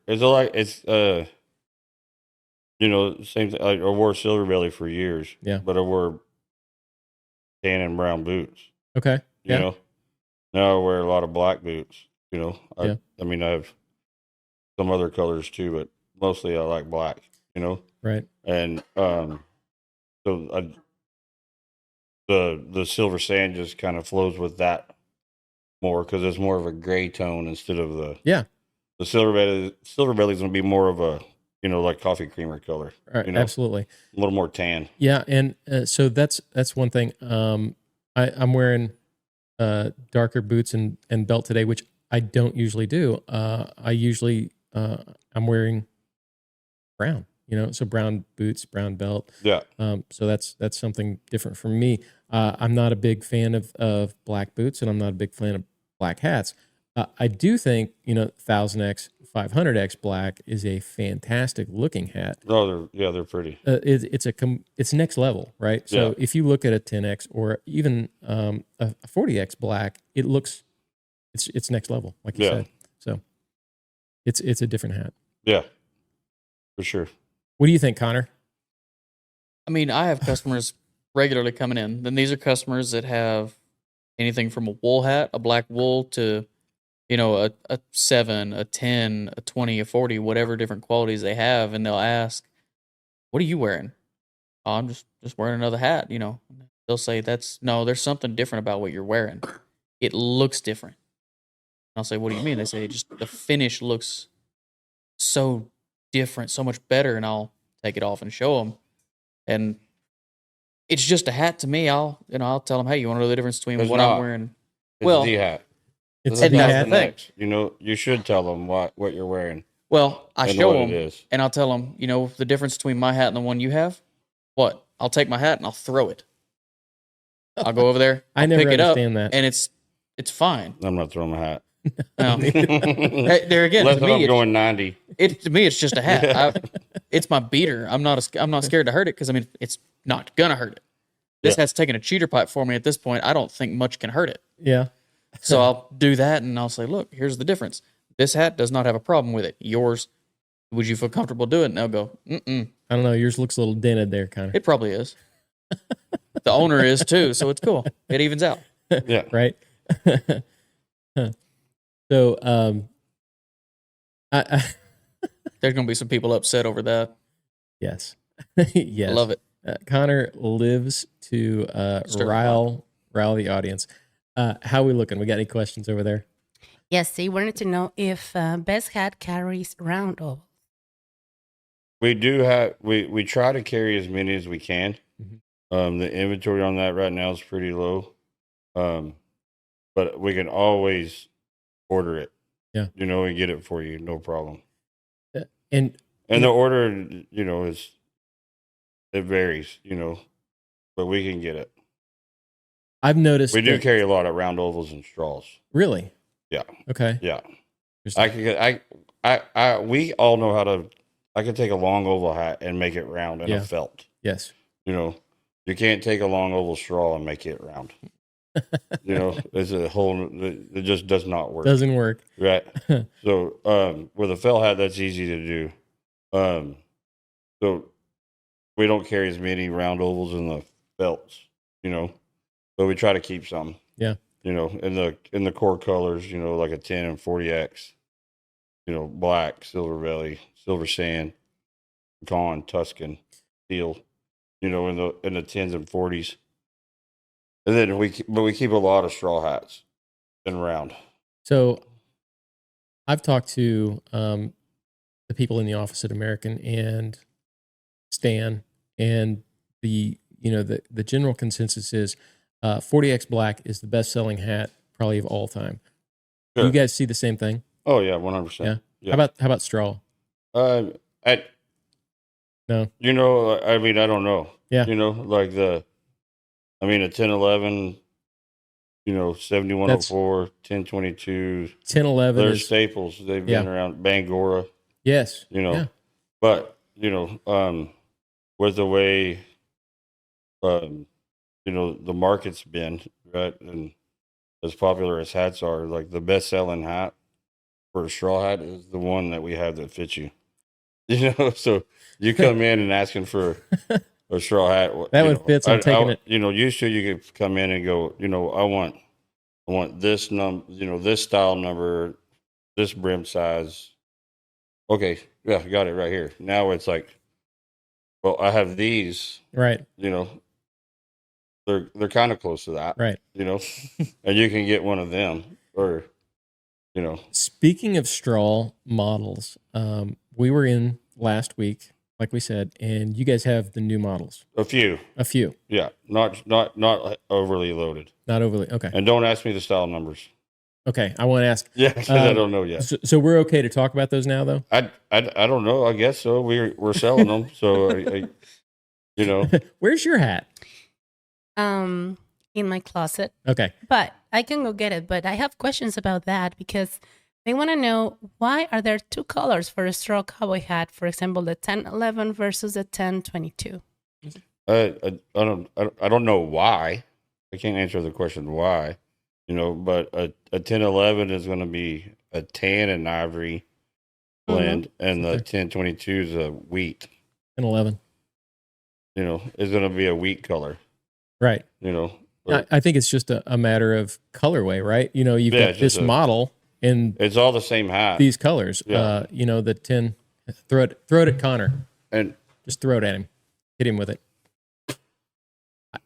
Same thing. I wore silver belly for years. Yeah. But I wore tan and brown boots. Okay. You know. Now I wear a lot of black boots. You know. I mean, I have some other colors too, but mostly I like black. You know. Right. And the silver sand just kind of flows with that more because it's more of a gray tone instead of the silver belly. Silver belly is going to be more of a like coffee creamer color. Right, absolutely. A little more tan. Yeah, and so that's one thing. I'm wearing darker boots and belt today, which I don't usually do. I'm wearing brown. So brown boots, brown belt. Yeah. So that's something different for me. I'm not a big fan of black boots, and I'm not a big fan of black hats. I do think 1000X, 500X black is a fantastic looking hat. Oh, they're pretty. It's next level, right? So if you look at a 10X or even a 40X black, it's next level, like you said. So it's a different hat. Yeah, for sure. What do you think, Connor? I mean, I have customers regularly coming in. Then these are customers that have anything from a wool hat, a black wool, to a 7, a 10, a 20, a 40, whatever different qualities they have, and they'll ask, "What are you wearing?" "Oh, I'm just wearing another hat." They'll say, there's something different about what you're wearing. It looks different. I'll say, "What do you mean?" They say, "Just the finish looks so different, so much better." And I'll take it off and show them, and it's just a hat to me. I'll tell them, "Hey, you want to know the difference between I'm wearing?" It's the hat. It's the hat thing. You should tell them what you're wearing. Well, I show them, it is. And I'll tell them, the difference between my hat and the one you have. What? I'll take my hat and I'll throw it. I'll go over there. I never pick it up, understand that, and it's fine. I'm not throwing my hat. No. There again, Unless to me, I'm going 90. To me, it's just a hat. It's my beater. I'm not scared to hurt it because it's not gonna hurt it. This hat's taking a cheater pipe for me at this point. I don't think much can hurt it. Yeah. So I'll do that, and I'll say, "Look, here's the difference. This hat does not have a problem with it. Yours, would you feel comfortable doing it?" And they'll go, "Mm-mm." I don't know. Yours looks a little dented there, Connor. It probably is. The owner is too, so it's cool. It evens out. Yeah. Right. So, There's going to be some people upset over that. Yes. Yes. I love it. Connor lives to rile the audience. How we looking? We got any questions over there? Yes, they wanted to know if Best Hat carries round ovals. We do have, we try to carry as many as we can. Mhm. The inventory on that right now is pretty low. But we can always order it. Yeah. And get it for you, no problem. And the order, it varies, but we can get it. I've noticed We do that- carry a lot of round ovals and straws. Really? Yeah. Okay. Yeah. We all know how to. I can take a long oval hat and make it round in a felt. Yes. You can't take a long oval straw and make it round. It's a whole. It just does not work. Doesn't work. Right. So, with a felt hat, that's easy to do. So we don't carry as many round ovals in the felts, but we try to keep some. Yeah. In the core colors, like a 10 and 40X, black, silver belly, silver sand, pecan, Tuscan, steel, in the 10s and 40s. And then we keep a lot of straw hats and round. So I've talked to the people in the office at American and Stan, and the general consensus is 40X black is the best selling hat probably of all time. Sure. You guys see the same thing? Oh yeah, 100%. Yeah. How about straw? No. I don't know. Yeah. Like a 1011, 7104, 1022. 1011 They're is staples. They've been around. Bangora. Yes. But with the way, the market's been, right, and as popular as hats are, like the best selling hat for a straw hat is the one that we have that fits you. So you come in and asking for a straw hat that one fits. I'm taking it. Used to you could come in and go, I want this this style number, this brim size. Okay, yeah, got it right here. Now it's like, well, I have these. Right. They're kind of close to that. Right. And you can get one of them, or Speaking of straw models, we were in last week, like we said, and you guys have the new models. A few. Yeah, not overly loaded. Not overly. Okay. And don't ask me the style numbers. Okay, I want to ask. Yeah, because I don't know yet. So we're okay to talk about those now, though. I don't know. I guess so. We're selling them. So Where's your hat? In my closet. Okay. But I can go get it. But I have questions about that because they want to know, why are there two colors for a straw cowboy hat? For example, the 1011 versus the 1022. I don't know why. I can't answer the question why. But a 1011 is going to be a tan and ivory blend, and the 1022 is a wheat. 1011. Is going to be a wheat color. Right. I think it's just a matter of colorway, right? You've got this model and it's all the same hat. These colors. Yeah. The 10. Throw it at Connor. And just throw it at him. Hit him with it.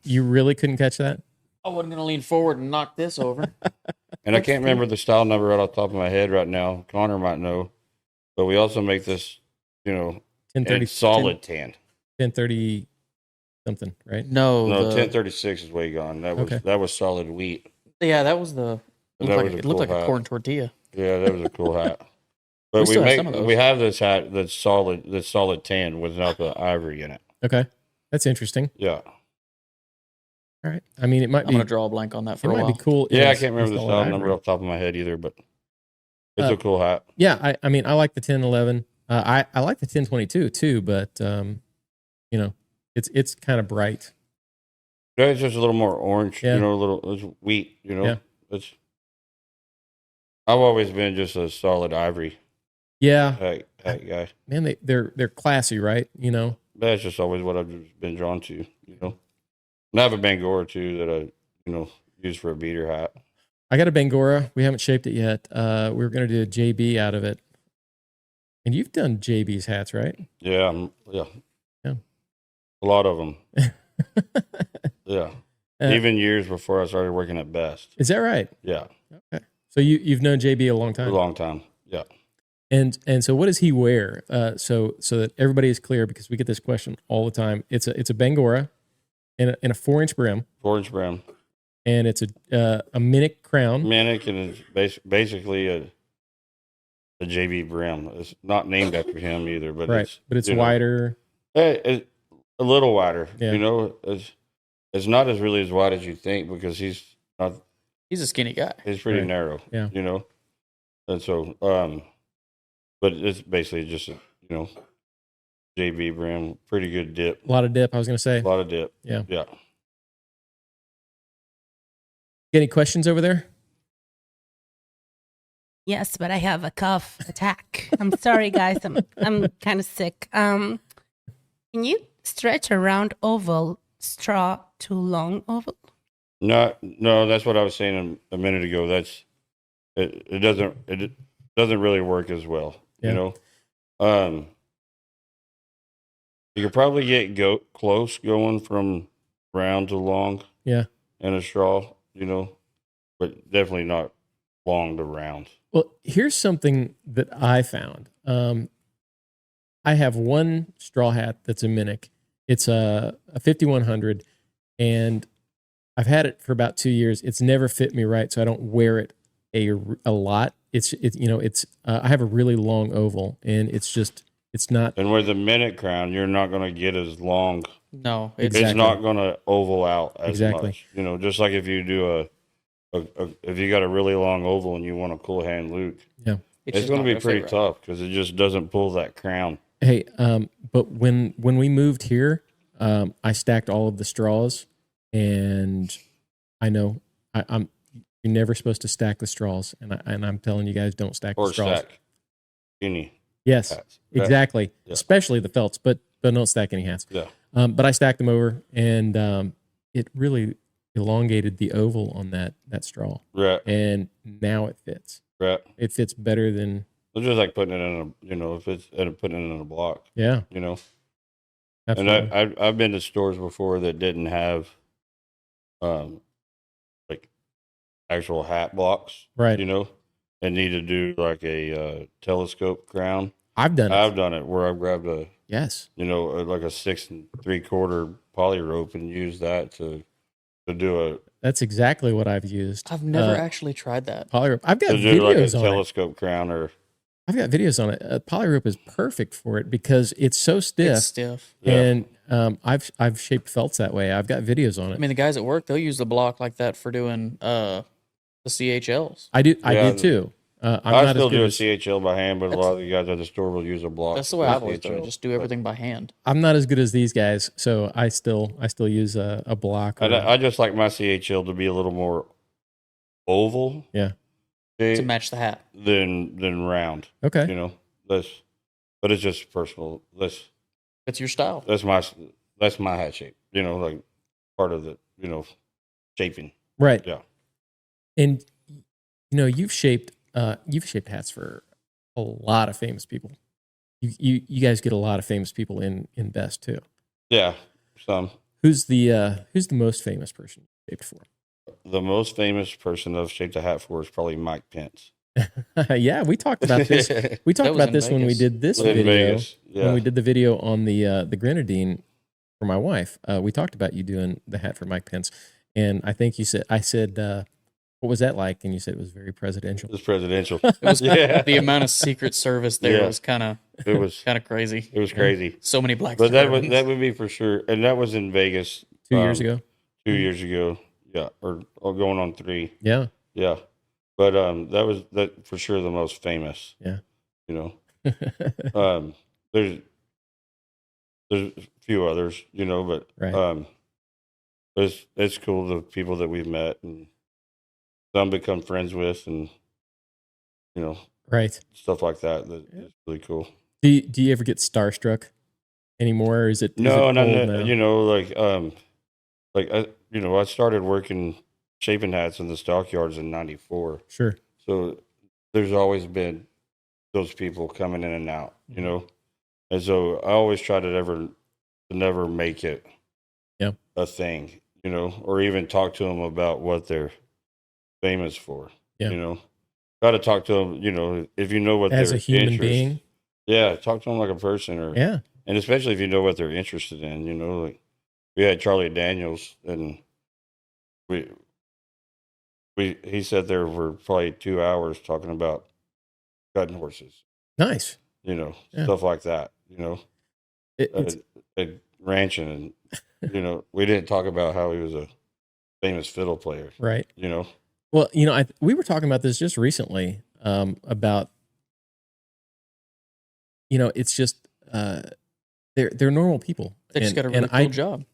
You really couldn't catch that? I wasn't going to lean forward and knock this over. And I can't remember the style number right off the top of my head right now. Connor might know. But we also make this, 1030 solid tan. 1030 something, right? No, 1036 is way gone. That was solid wheat. Yeah, that was the. It looked like a corn tortilla. Yeah, that was a cool hat. But we have this hat that's solid tan without the ivory in it. Okay, that's interesting. Yeah. All right. I mean, it might be. I'm gonna draw a blank on that for a while. It might be cool. Yeah, I can't remember the style number off the top of my head either, but it's a cool hat. Yeah, I mean, I like the 1011. I like the 1022 too, but it's kind of bright. Yeah, it's just a little more orange. Yeah. It's wheat. Yeah. I've always been just a solid ivory. Yeah. Hat guy. Man, they're classy, right? That's just always what I've just been drawn to. And I have a Bangora too that I use for a beater hat. I got a Bangora. We haven't shaped it yet. We were going to do a JB out of it. And you've done JB's hats, right? Yeah. A lot of them. Yeah. even years before I started working at Best. Is that right? Yeah, Okay. So you've known JB a long a time. long time. Yeah. And so what does he wear? So that everybody is clear, because we get this question all the time. It's a Bangora in a 4-inch brim. 4-inch brim. And it's a minic crown. Minic, and it's basically a JB brim. It's not named after him either, but right. But it's wider. It's a little wider. Yeah. You know, it's not as really as wide as you think, because he's not. He's a skinny guy. He's pretty Right. narrow. Yeah. You know, and so but it's basically just a JB brim. Pretty good dip. A lot of dip, I was going to say. A lot of dip. Yeah. Yeah. Any questions over there? Yes, but I have a cough attack. I'm sorry, guys. I'm kind of sick. Can you stretch a round oval straw to long oval? No, that's what I was saying a minute ago. It doesn't really work as well. Yeah. You know, you could probably get close going from round to long. Yeah. In a straw, you know, but definitely not long to round. Well, here's something that I found. I have one straw hat that's a minic. It's a 5100, and I've had it for about 2 years. It's never fit me right, so I don't wear it a lot. I have a really long oval, and it's not. And with the minute crown, you're not going to get as long. No, It's Exactly. not going to oval out as Exactly. much. You know, just like if you do if you got a really long oval and you want a cool hand Luke, it's just going not to be gonna pretty fit right. tough, because it just doesn't pull that crown. Hey, but when we moved here, I stacked all of the straws, and I know you're never supposed to stack the straws, and I'm telling you guys, don't stack the Or straws. stack any Yes, hats. exactly. Yeah. Especially the felts, but don't stack any hats. Yeah. But I stacked them over, and it really elongated the oval on that straw, Right. and now it fits. Right. It fits better than It's just like putting it in putting it in a block, yeah. you know. Absolutely. And I've been to stores before that didn't have like actual hat blocks, Right. you know, and need to do like a telescope crown. I've done it. I've done it where I've grabbed Yes. like a 6 3/4 poly rope and used that to do That's exactly what I've used. I've never actually tried that. Polyrope. I've got like a videos on it. telescope crown or I've got videos on it. Polyrope is perfect for it because it's so stiff. It's stiff. And I've shaped felts that way. I've got videos on I it. mean, the guys at work, they'll use the block like that for doing the CHLs. I do Yeah. too. I'm I not still as good do a as, CHL by hand, but a lot of the guys at the store will use a block. That's the way I've always done CHL. it. Just do everything by hand. I'm not as good as these guys, so I still use a block. And I just like my CHL to be a little more oval. Yeah. To match the hat. Than round. Okay. You know, but it's just personal. It's your style. That's my hat shape. You know, like part of the shaping. Right. Yeah. And you've shaped hats for a lot of famous people. You guys get a lot of famous people in Best too. Yeah. Some. Who's the most famous person you shaped for? The most famous person I've shaped a hat for is probably Mike Pence. Yeah, we talked about this. We talked That was about in this when we Vegas. did this In video. Vegas. Yeah. When we did the video on the Grenadine for my wife, we talked about you doing the hat for Mike Pence, and I think I said, what was that like? And you said it was very presidential. It was presidential. It was Yeah. the amount of Secret Service there Yeah. was kind of It was crazy. it was crazy. So many black. But that Suburbans. would be for sure. And that was in Vegas 2 years ago. 2 years ago. Yeah. Or going on 3. Yeah. Yeah. But that was for sure the most famous. Yeah. You know. There's a few others, but Right. it's cool the people that we've met and some become friends with and Right. stuff like that. It's really cool. Do you ever get starstruck anymore? Or is it No, old now? I started working shaping hats in the stockyards in '94. Sure. So there's always been those people coming in and out, and so I always try to never make it Yeah. a thing, you know, or even talk to them about what they're famous for. Yeah. You know, try to talk to them, you know, if you know what As their a human interest- being. Yeah, talk to them like a person, or Yeah. and especially if you know what they're interested in. You know, like we had Charlie Daniels, and he sat there for probably 2 hours talking about cutting horses. Nice. You know, Yeah. stuff like that. You know, It's ranching, and you know, we didn't talk about how he was a famous fiddle player. right. You know, Well, you know, we were talking about this just recently about, you know, it's just they're normal people. They just got a and really cool job.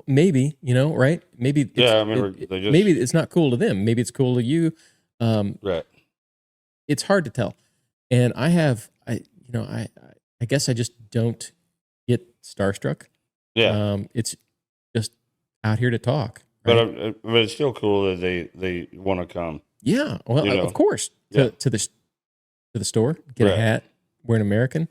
Maybe, you know, right? Maybe it's, Yeah, I mean, they just- maybe it's not cool to them. Maybe it's cool to you. right? It's hard to tell. And I guess I just don't get starstruck. Yeah, It's just out here to talk. but Right? but it's still cool that they want to come. Yeah, well, you know. of course, Yeah. to the store, get a Right. hat, wear an American.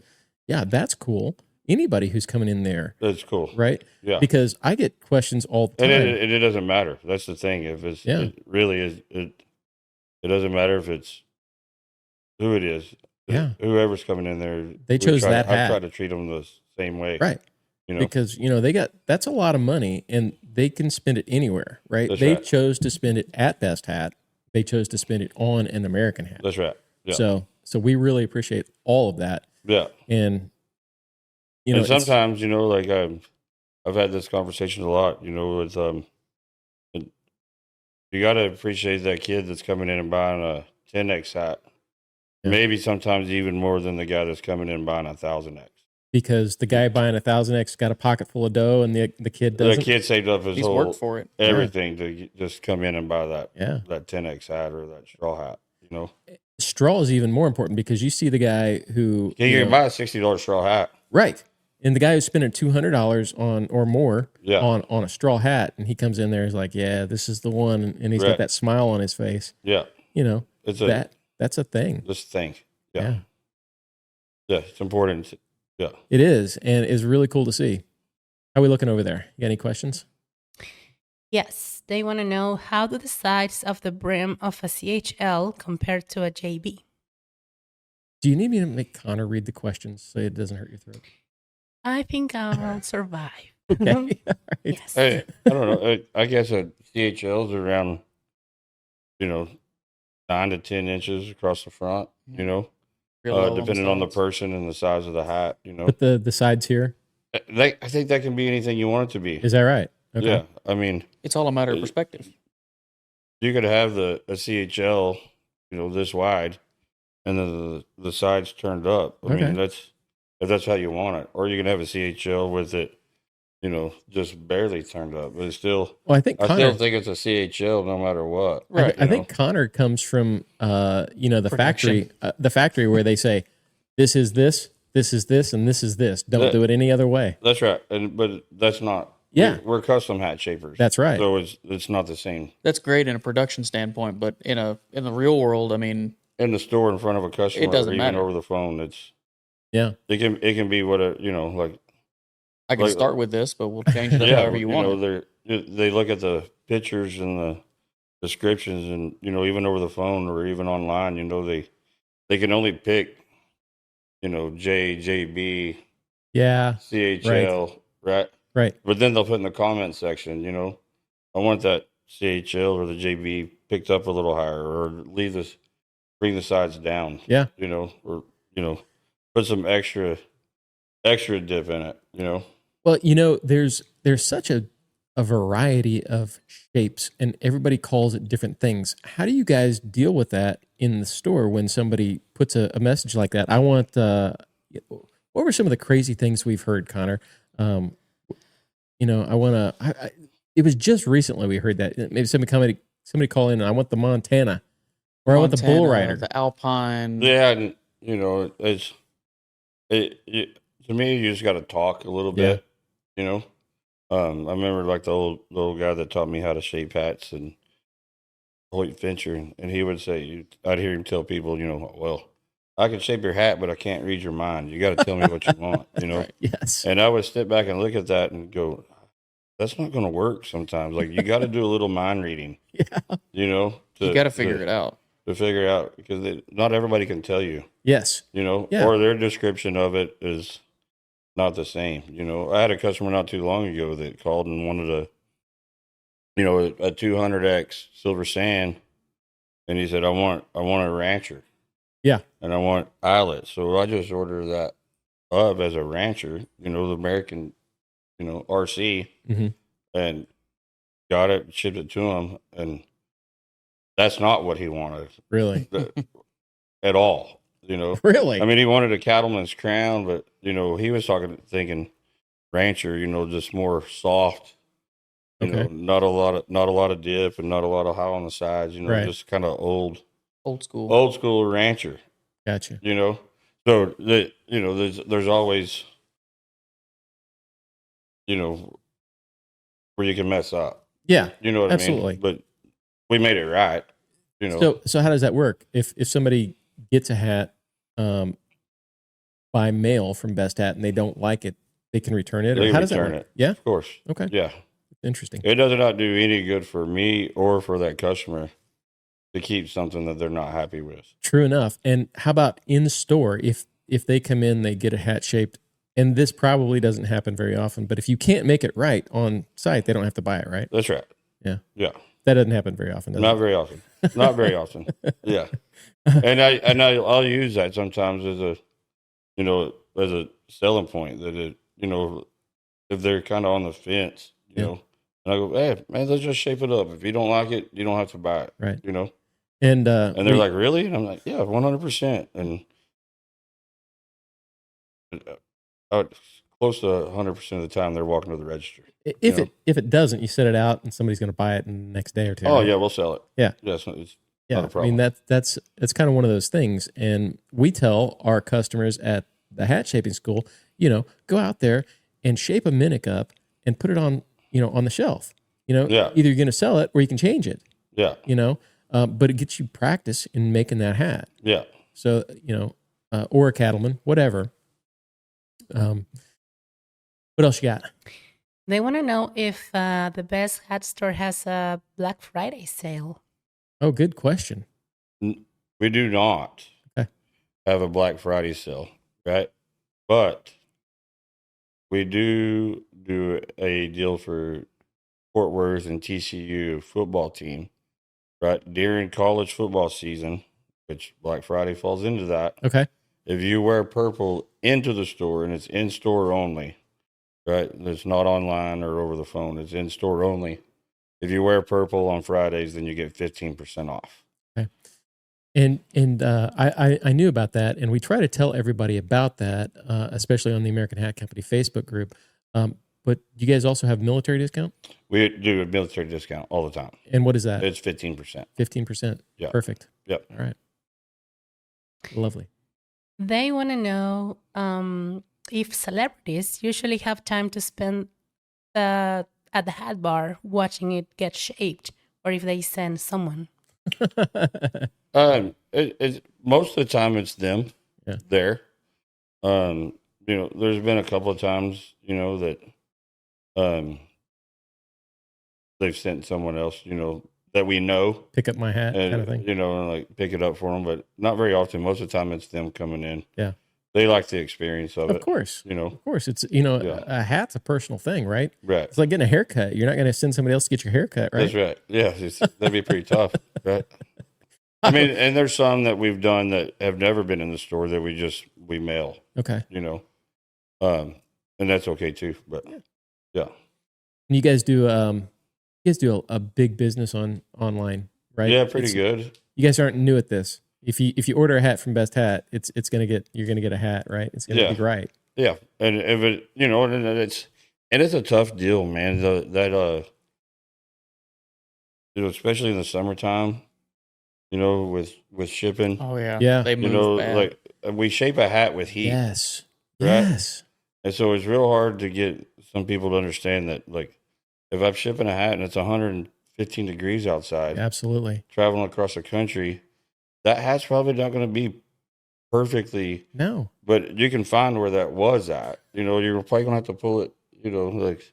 Yeah, that's cool. Anybody who's coming in there, That's cool. right? Yeah, Because I get questions all the and time. it doesn't matter. That's the thing. If it's Yeah. it really is it doesn't matter if it's who it is. Yeah. Whoever's coming in there, They chose that I hat. try to treat them the same way. Right. You know. Because, you know, that's a lot of money and they can spend it anywhere, right? That's They right. chose to spend it at Best Hat. They chose to spend it on an American hat. That's right. Yeah. So we really appreciate all of that. Yeah. And, you know, and sometimes, you know, like I've had this conversation a lot, you know, with you got to appreciate that kid that's coming in and buying a 10X hat. Yeah. Maybe sometimes even more than the guy that's coming in and buying a 1000X. because the guy buying 1,000X got a pocket full of dough and the kid doesn't. The kid saved up his He's whole worked for it. everything to just come in and buy that Yeah. that 10X hat or that straw hat. You know, Straw is even more important because you see the guy who you can buy a $60 straw hat. right, and the guy who's spending $200 on or more Yeah. on a straw hat, and he comes in there, he's like, "Yeah, this is the one," and he's got Right. that smile on his face. Yeah, You know, it's a that's a thing. this thing. Yeah. Yeah, yeah, it's important. Yeah. It is, and it's really cool to see. How are we looking over there? You got any questions? Yes, they want to know how do the sides of the brim of a CHL compare to a JB? Do you need me to make Connor read the questions so it doesn't hurt your throat? I think I'll survive. Okay. All right. Yes. Hey, I don't know. I guess a CHL's around, 9 to 10 inches across the front. You know, Real low depending on the sides. person and the size of the hat. You know, But the sides here, I think that can be anything you want it to be. is that right? Okay. Yeah, I mean, It's all a matter of perspective. you could have a CHL, this wide, and then the sides turned up. I Okay. mean, if that's how you want it, or you can have a CHL with it, just barely turned up. But it's still, Well, I think I Connor. still think it's a CHL no matter what. Right. I think Connor comes from the factory where they say this is this, this is this, and this is this. Don't do it any other way. That's right, but that's not. Yeah. we're custom hat shapers. That's right. So it's not the same That's great in a production standpoint, but in the real world, I mean, in the store in front of a customer. It doesn't or even matter. over the phone. Yeah. It can be what like. I can Like- start with this, but we'll change it up however you want. They look at the pictures and the descriptions, and even over the phone or even online, they can only pick, JB, Yeah. CHL, right? Right. But then they'll put in the comment section, I want that CHL or the JB picked up a little higher, or bring the sides down. Yeah. Or put some extra dip in it. Well, there's such a variety of shapes, and everybody calls it different things. How do you guys deal with that in the store when somebody puts a message like that? I want. What were some of the crazy things we've heard, Connor? I want to. It was just recently we heard that maybe somebody call in. And I want the Montana, or I want the Bull Montana, Rider. the Alpine. Yeah, and to me, you just got to talk a little bit. I remember like the old guy that taught me how to shape hats, and Hoyt Fincher, and he would say, I'd hear him tell people, well, I can shape your hat, but I can't read your mind. You got to tell me what you want, Right. Yes. And I would step back and look at that and go, that's not going to work sometimes. Like, you got to do a little mind reading, Yeah. you know, You got to figure it out. to figure out, because not everybody can tell you, Yes. you know, Yeah. or their description of it is not the same. You know, I had a customer not too long ago that called and wanted a 200X silver sand, and he said, I want a rancher. Yeah. And I want eyelets. So I just ordered that up as a rancher, you know, the American, you know, RC, Mm-hmm. and got it, shipped it to him, and that's not what he wanted Really? at all, you know. Really? I mean, he wanted a cattleman's crown, but, you know, he was thinking rancher, you know, just more soft, you know, Okay. not a lot of dip and not a lot of high on the sides, you know, Right. just kind of old school rancher, Gotcha. you know. So there's always, you know, where you can mess up. Yeah. You know what Absolutely. I mean? But we made it right, you know. So how does that work? If somebody gets a hat by mail from Best Hat and they don't like it, they can return it? Or They how does that return work? it. Yeah? Of course. Okay. Yeah. Interesting. It does not do any good for me or for that customer to keep something that they're not happy with. True enough. And how about in store? If they come in, they get a hat shaped, and this probably doesn't happen very often, but if you can't make it right on site, they don't have to buy it, right? That's right. Yeah. Yeah. That doesn't happen very often, does Not it? very often. Not very often. Yeah. And I'll use that sometimes as a selling point, that it, you know, if they're kind of on the fence, you know, and I go, hey man, let's just shape it up. If you don't like it, you don't have to buy it. Right. You know? And they're like, really? And I'm like, yeah, 100%. And close to 100% of the time they're walking to the register. if it doesn't, you set it out and somebody's going to buy it in the next day or two. Oh right? yeah, we'll sell it. Yeah. Yes, it's Yeah, not a problem. I mean that's kind of one of those things, and we tell our customers at the hat shaping school, you know, go out there and shape a mimic up and put it on, you know, on the shelf. You know, Yeah. either you're going to sell it or you can change it. Yeah. You know, but it gets you practice in making that hat. Yeah. So you know, or a cattleman, whatever. What else you got? They want to know if the Best Hat Store has a Black Friday sale. Oh, good question. We do not Okay. have a Black Friday sale, right? But we do a deal for Fort Worth and TCU football team, right? During college football season, which Black Friday falls into that. Okay. If you wear purple into the store, and it's in store only, right? It's not online or over the phone. It's in store only. If you wear purple on Fridays, then you get 15% off. Okay. And I knew about that, and we try to tell everybody about that, especially on the American Hat Company Facebook group. But you guys also have military discount? We do a military discount all the time. And what is that? It's 15%. 15%. Yeah. Perfect. Yep. All right. Lovely. They want to know if celebrities usually have time to spend at the hat bar watching it get shaped, or if they send someone. Most of the time it's them there. You know, there's been a couple of times, you know, that they've sent someone else, you know, that we know. Pick up my hat And, kind of thing. you know, and like pick it up for them, but not very often. Most of the time it's them coming in. Yeah. They like the experience of it. Of course. You know, Of course. It's, you know, Yeah. a hat's a personal thing, right? right. It's like getting a haircut. You're not going to send somebody else to get your haircut, right? That's right. Yeah. That'd be pretty tough. Right. I mean, and there's some that we've done that have never been in the store that we mail, Okay. you know, and that's okay too. But yeah. And you guys do a big business online, right? Yeah, pretty good. You guys aren't new at this. If you order a hat from Best Hat, you're gonna get a hat, right? It's gonna be great. Yeah, and if it, you know, and it's a tough deal, man. You know, especially in the summertime, you know, with shipping, Oh yeah. Yeah. They you move know, bad. like we shape a hat with heat, Yes. Right? Yes. and so it's real hard to get some people to understand that, like, if I'm shipping a hat and it's 115 degrees outside, Absolutely. traveling across the country, that hat's probably not going to be perfectly. No. But you can find where that was at. You know, you're probably gonna have to pull it. You know, like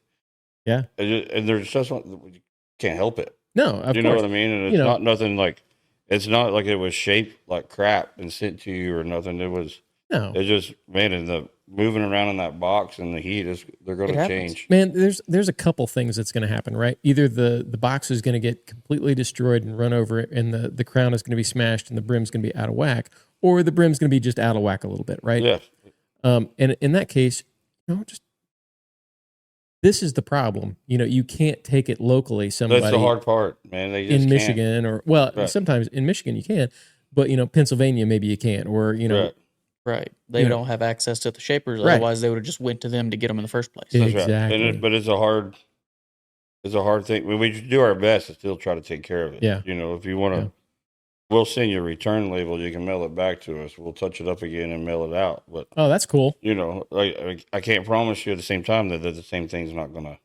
Yeah. And there's just you can't help it. No, of you course. know what I mean? And it's You know- not nothing like, it's not like it was shaped like crap and sent to you or nothing. It's just, man, and the moving around in that box and the heat they're going to change. Man, there's a couple things that's going to happen, right? Either the box is going to get completely destroyed and run over it, and the crown is going to be smashed and the brim's going to be out of whack, or the brim's going to be just out of whack a little bit, right? Yeah. And in that case, just this is the problem. You can't take it locally. Somebody That's the hard part, man. They just in Michigan, Right. sometimes in Michigan you can, but Pennsylvania maybe you can't, or Right. They don't have access to the shapers. Right. Otherwise, they would have just went to them to get them in the first place. That's exactly. right. But it's a hard thing. We do our best to still try to take care of it. Yeah. If you want to, we'll send you a return label. You can mail it back to us. We'll touch it up again and mail it out. But oh, that's cool. I can't promise you at the same time that the same thing's not gonna,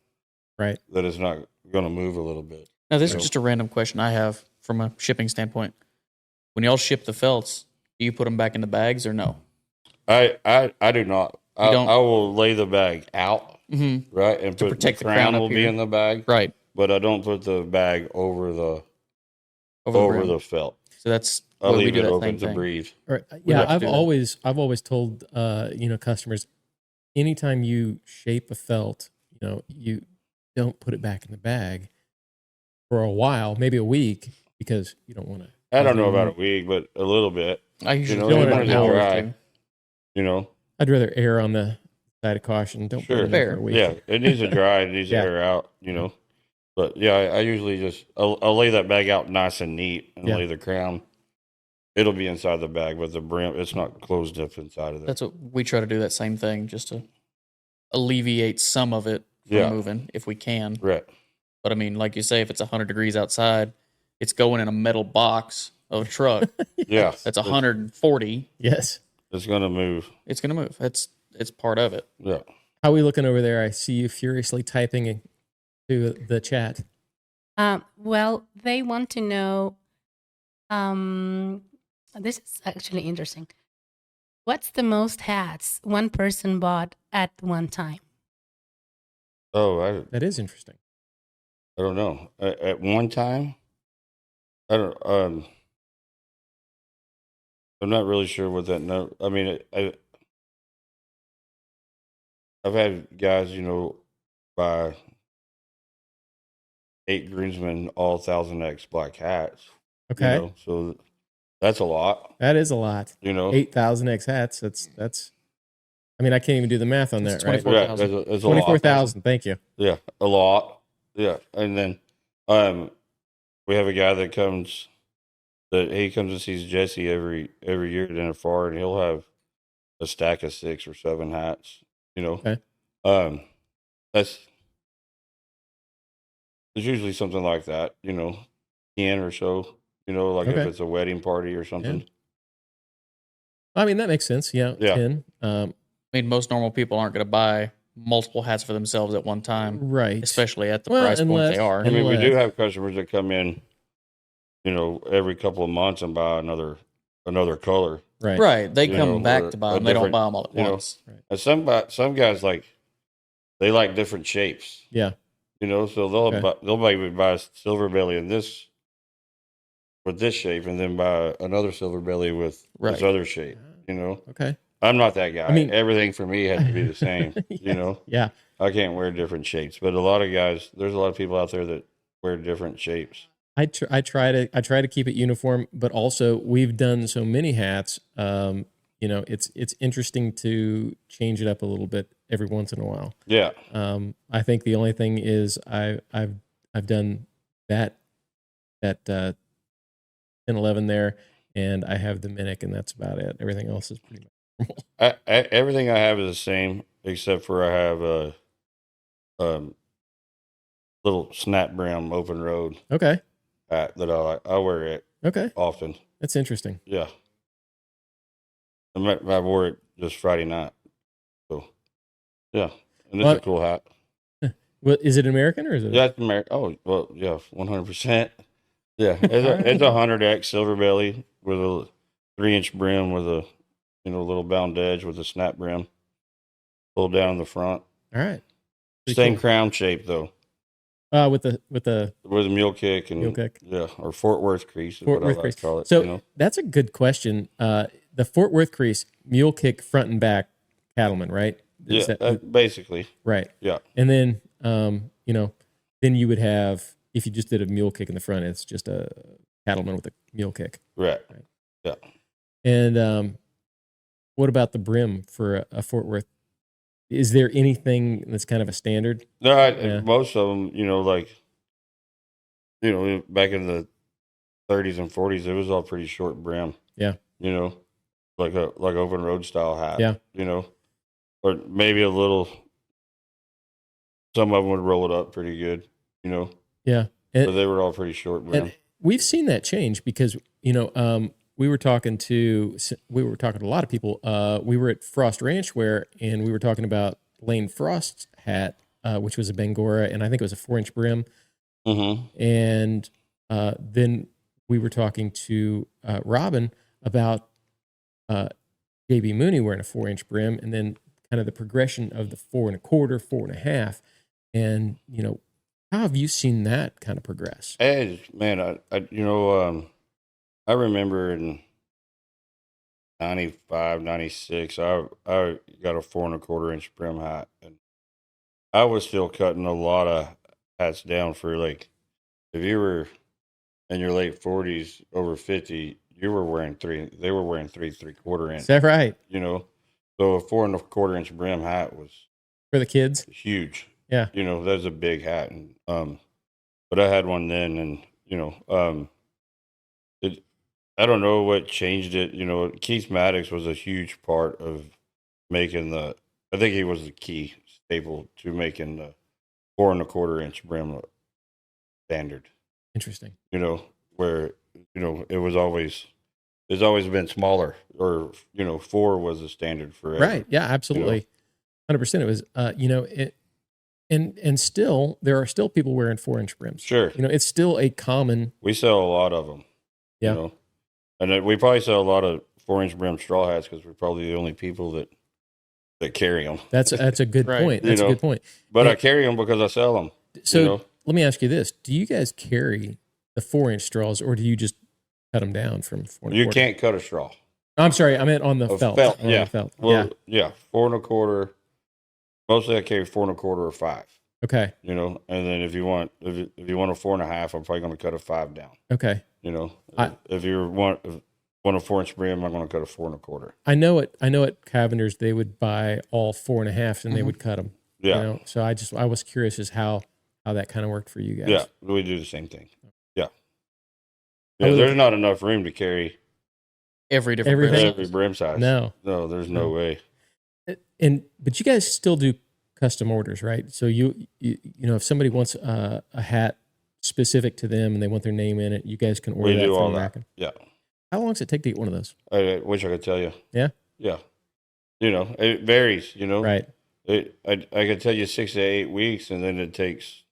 right? That it's not gonna move a little bit. Now, this is just a random question I have from a shipping standpoint. When y'all ship the felts, do you put them back in the bags or no? I do not. I will lay the bag out, right, and to put protect the crown will be in the bag, right? But I don't put the bag over the felt. So that's I'll we leave do it that open same to thing. breathe. Right. Yeah, I've always told customers, anytime you shape a felt, you don't put it back in the bag for a while, maybe a week, because you don't want to. I don't know about a week, but a little bit. I usually don't want an hour dry. I'd rather err on the side of caution. Don't put it in for a week. Yeah, it needs to dry. It needs to air out. But yeah, I usually just I'll lay that bag out nice and neat and lay the crown. It'll be inside the bag, but the brim it's not closed up inside of there. That's what we try to do. That same thing, just to alleviate some of it from moving if we can. Right. But I mean, like you say, if it's 100 degrees outside, it's going in a metal box of a truck. Yeah, that's 140. Yes, it's gonna move. It's gonna move. It's part of it. Yeah. How are we looking over there? I see you furiously typing to the chat. Well, they want to know. This is actually interesting. What's the most hats one person bought at one time? Oh, that is interesting. I don't know. At one time, I don't. I'm not really sure what that number. I mean, I've had guys, buy 8 Greensman all 1000X black hats. Okay, so that's a lot. That is a lot. 8,000X hats. That's. I mean, I can't even do the math on that. Right? 24,000. 24,000. Thank you. Yeah, a lot. Yeah, and then we have a guy that comes and sees Jesse every year at NFR, and he'll have a stack of 6 or 7 hats. Okay. It's usually something like that. 10 or so. Like if it's a wedding party or something. Yeah. I mean, that makes sense. Yeah. 10. I mean, most normal people aren't going to buy multiple hats for themselves at one time, right? Especially at the price point they are. I mean, we do have customers that come in, every couple of months and buy another color. Right. They come back to buy them. They don't buy them all at once. Right. And some guys they like different shapes. Yeah. So they'll maybe buy a silver belly in this with this shape, and then buy another silver belly with this other shape. Okay. I'm not that guy. I mean, everything for me has to be the same. Yeah. I can't wear different shapes, but a lot of guys, there's a lot of people out there that wear different shapes. I try to keep it uniform, but also we've done so many hats. It's interesting to change it up a little bit every once in a while. Yeah. I think the only thing is I've done that 10-11 there, and I have the Minic, and that's about it. Everything else is pretty much normal. Everything I have is the same, except for I have a little snap brim open road. Okay. Hat that I wear it. Okay. Often. That's interesting. Yeah. I wore it just Friday night. So, yeah, and it's a cool hat. Well, is it American or is it? Yeah, it's American. Oh, well, yeah, 100%. Yeah, it's a 100X silver belly with a 3-inch brim with a little bound edge with a snap brim pulled down in the front. All right. Same crown shape though. With the mule kick and mule kick. Yeah, or Fort Worth crease. Fort Worth crease. Call it. So that's a good question. The Fort Worth crease, mule kick, front and back, cattleman, right? Basically. Right. Yeah. And then, then you would have, if you just did a mule kick in the front, it's just a cattleman with a mule kick. Right. Yeah. And what about the brim for a Fort Worth? Is there anything that's kind of a standard? No, most of them, back in the 30s and 40s, it was all pretty short brim. Yeah. Like open road style hat. Yeah. Or maybe a little. Some of them would roll it up pretty good. Yeah. But they were all pretty short brim. We've seen that change because we were talking to a lot of people. We were at Frost Ranch and we were talking about Lane Frost's hat, which was a Bangora, and I think it was a 4-inch brim. Mm-hmm. And then we were talking to Robin about JB Mauney wearing a 4-inch brim, and then kind of the progression of the 4 1/4, 4.5, and how have you seen that kind of progress? Man, I remember in 95, 96, I got a 4 1/4-inch brim hat, and I was still cutting a lot of hats down for if you were in your late 40s, over 50, you were wearing they were wearing 3 3/4 inch. Is that right? So a 4 1/4-inch brim hat was for the kids. Huge. Yeah. That was a big hat, and but I had one then, and I don't know what changed it. Keith Maddox was a huge part of making I think he was the key staple to making the 4 1/4-inch brim standard. Interesting. Where it's always been smaller, or 4 was the standard forever. Right. Yeah. Absolutely. 100%. It was. And still there are still people wearing 4-inch brims. Sure. It's still a common. We sell a lot of them. Yeah. And then we probably sell a lot of 4-inch brim straw hats because we're probably the only people that carry them. That's a good Right. point. That's a good point. But I carry them because I sell them. So let me ask you this: do you guys carry the 4-inch straws, or do you just cut them down from 4 1/4? You can't cut a straw. I'm sorry, I meant on the felt. Yeah. Felt. Well, yeah, 4 1/4. Mostly I carry 4 1/4 or 5. Okay. And then if you want a 4.5, I'm probably going to cut a 5 down. Okay. If you want a 4-inch brim, I'm going to cut a 4 1/4. I know at Cavender's they would buy all 4.5s and they would cut them. Yeah. So I was curious as how that kind of worked for you guys. Yeah, we do the same thing. Yeah. Yeah, there's not enough room to carry every different everything. every brim size. No, there's no way. But you guys still do custom orders, right? So you if somebody wants a hat specific to them and they want their name in it, you guys can order We that do from all American. that. Yeah. How long does it take to get one of those? I wish I could tell you. Yeah. Yeah. It varies. Right. I could tell you 6 to 8 weeks, and then it takes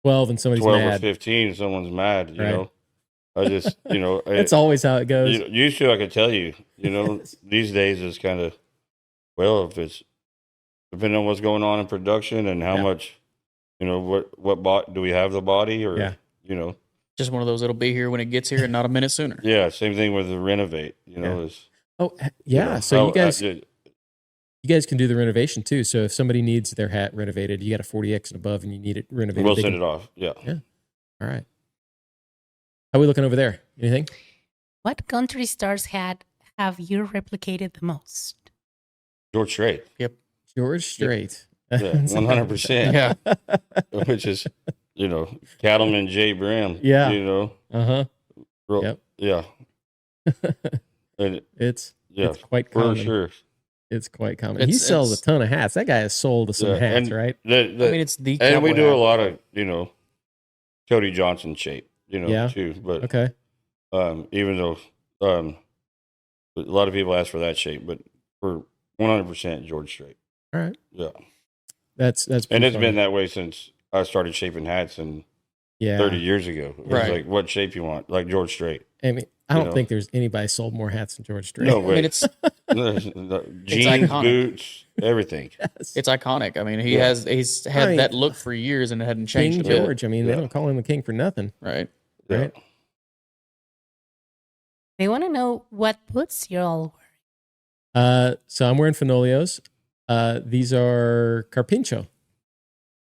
12 and somebody's 12 mad. or 15 and someone's mad. You Right. know, I just That's always how it goes. Used to I could tell you. These days it's kind of if it's depending on what's going on in production and how much what do we have the body or just one of those that'll be here when it gets here and not a minute sooner. Yeah, same thing with the renovate. Is So you guys can do the renovation too. So if somebody needs their hat renovated, you got a 40X and above, and you need it renovated, we'll send it off. Yeah. All right. How are we looking over there? Anything? What country star's hat have you replicated the most? George Strait. Yep. George Strait. Yeah, 100%. Yeah. Which is, Cattleman J. Brim. Yeah. Uh-huh. Yep. Yeah. It's quite common. For sure. It's quite common. He sells a ton of hats. That guy has sold some hats, right? It's the and we cowboy do hat. a lot of, Cody Johnson shape, too. But okay. Even though a lot of people ask for that shape, but we're 100% George Strait. All right. Yeah. That's and it's been that way since I started shaping hats 30 years ago. It was like, what shape you want? Like George Strait. I mean, I don't think there's anybody sold more hats than George Strait. No way. It's Jeans, iconic. boots, everything. Yes. It's iconic. I mean, he's had I mean, that look for years, and it hadn't King changed a bit. George. I mean, they don't call him the king for nothing. Right. Right. They want to know what boots you're all wearing. So I'm wearing Fenolios. These are Carpincho.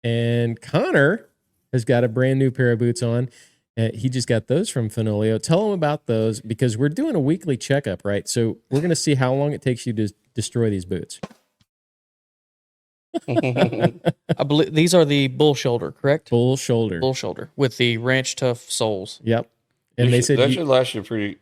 And Connor has got a brand new pair of boots on. He just got those from Fenolio. Tell him about those because we're doing a weekly checkup, right? So we're going to see how long it takes you to destroy these boots. I believe these are the bull shoulder, correct? Bull shoulder. Bull shoulder with the ranch tough soles. Yep. And they said that should last you a pretty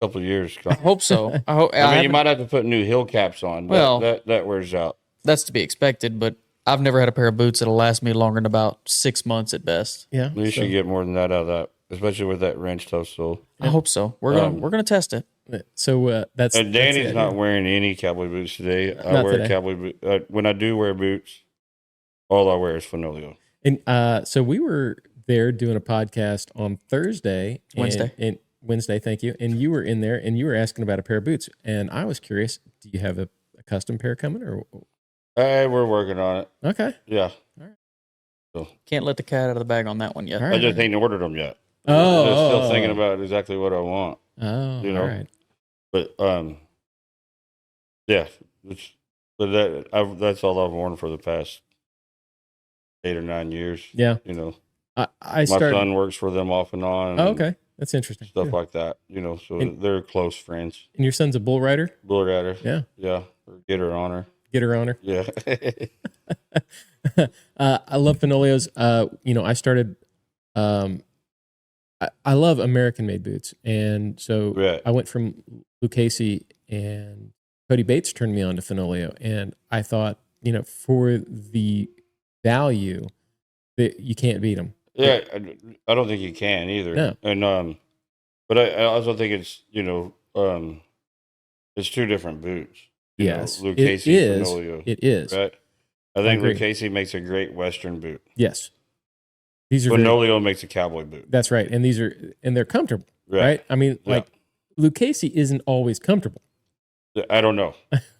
couple of years. I hope so. I mean, you might have to put new heel caps on. But Well, that wears out. That's to be expected, but I've never had a pair of boots that'll last me longer than about 6 months at best. yeah. You should get more than that out of that, especially with that wrench tough sole. I hope so. We're gonna test it. So that's And Danny's that's not wearing any cowboy boots today. I Not wear today. cowboy boots. When I do wear boots, all I wear is Fenolio. And so we were there doing a podcast on Thursday. Wednesday. And Wednesday, thank you. And you were in there and you were asking about a pair of boots. And I was curious, do you have a custom pair coming or? Hey, we're working on it. Okay. Yeah. Can't let the cat out of the bag on that one yet. All I right. just ain't ordered them yet. Oh. I'm just still thinking about exactly what I want. Oh, You know. all right. But yeah. That's all I've worn for the past 8 or 9 years. Yeah. You know, I my started. son works for them off and on. Oh, and okay. That's interesting. Stuff Yeah. like that. You know, so And- they're close friends. And your son's a bull rider? Bull rider. Yeah. Yeah. Or get her on her. Get her on her. Yeah. I love Fenolios. I started. I love American made boots, and so Right. I went from Lucchese, and Cody Bates turned me on to Fenolio, and I thought, for the value, that you can't beat them. Yeah, I don't think you can either. No. And but I also think it's it's two different boots. Yes, it Lucchese, is. Fenolio, It is. right? I think agree. Lucchese makes a great Western boot. Yes, these are. Very, Fenolio makes a cowboy boot. that's right, and they're comfortable, right? I mean, Yeah. like Lucchese isn't always comfortable. I don't know.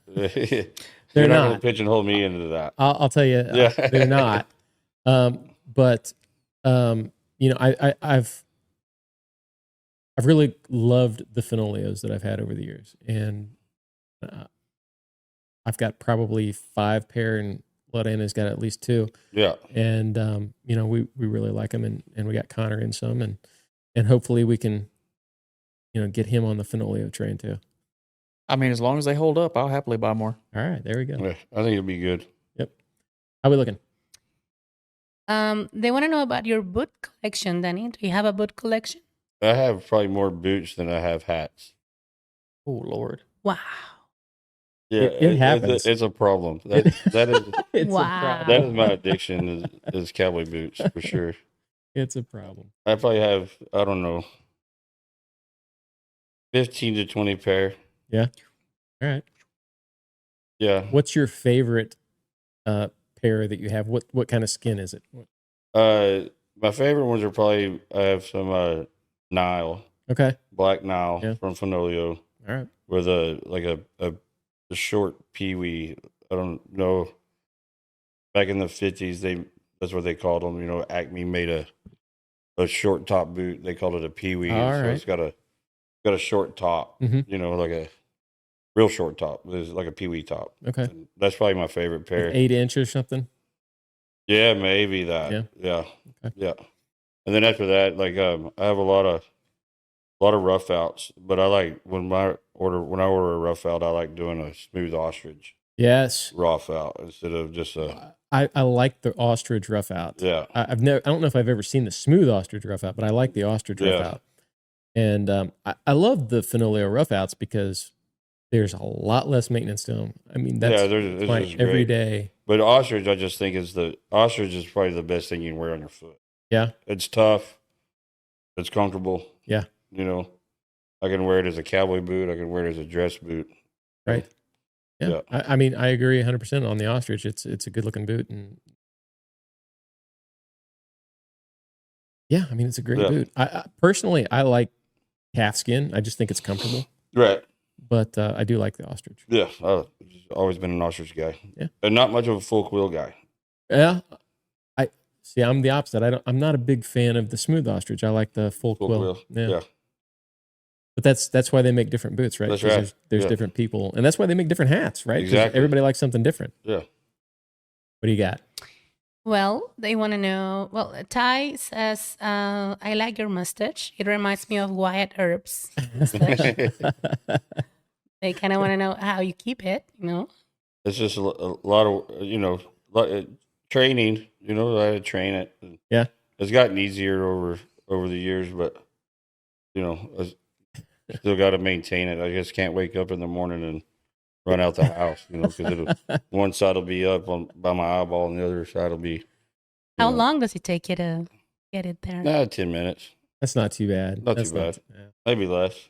They're You're not not. going to pigeonhole me into that. I'll tell you, Yeah. they're not. But I've really loved the Fenolios that I've had over the years, and I've got probably 5 pair, and Lorraine's got at least 2. Yeah. And we really like them, and we got Connor in some, and hopefully we can get him on the Fenolio train too. I mean, as long as they hold up, I'll happily buy more. All right, there we go. Yeah, I think it'll be good. How we looking? They want to know about your boot collection, Danny. Do you have a boot collection? I have probably more boots than I have hats. Oh, Lord. Wow. Yeah, It happens. It's a problem. That is It's Wow. a problem. that is my addiction is cowboy boots for sure. It's a problem. I probably have, I don't know, 15 to 20 pair. All right. Yeah. What's your favorite pair that you have? What kind of skin is it? My favorite ones are probably, I have some Nile, Okay. black Nile Yeah. from Fenolio All right. with a short peewee. I don't know. Back in the 50s, that's what they called them. Acme made a short top boot. They called it a peewee. All So right. it's got a short top, Mhm. like a real short top. It's like a peewee top. Okay. And that's probably my favorite pair. 8-inch or something. Yeah, maybe that. Yeah. Yeah. Okay. Yeah. And then after that, I have a lot of rough outs, but I like when I order a rough out, I like doing a smooth ostrich Yes. rough out instead of just a I like the ostrich rough out. yeah. I don't know if I've ever seen the smooth ostrich rough out, but I like the ostrich rough Yeah. out. And I love the Fenolio rough outs because there's a lot less maintenance to them. I mean, that's it's my just every great. day. But ostrich, I just think ostrich is probably the best thing you can wear on your foot. Yeah. It's tough. It's comfortable. Yeah. I can wear it as a cowboy boot. I can wear it as a dress boot. Right. Yeah. Yeah. I mean, I agree 100% on the ostrich. It's a good looking boot. And yeah, I mean, it's a great Yeah. boot. I personally, I like calf skin. I just think it's comfortable. Right. but I do like the ostrich. Yeah, I've always been an ostrich guy. Yeah, and not much of a full quill guy. Yeah, I see. I'm the opposite. I'm not a big fan of the smooth ostrich. I like the full quill. Yeah. But that's why they make different boots, right? That's right. There's different people, and that's why they make different hats, right? Exactly. Everybody likes something different. Yeah. What do you got? Well, they want to know. Well, Ty says, "I like your mustache. It reminds me of Wyatt Earp's mustache." They kind of want to know how you keep it. It's just a lot of training. I had to train it. Yeah, it's gotten easier over the years, but I still got to maintain it. I just can't wake up in the morning and run out the house, because one side will be up by my eyeball and the other side will be. How long does it take you to get it there? 10 minutes. That's not too bad. That's too bad. Maybe less.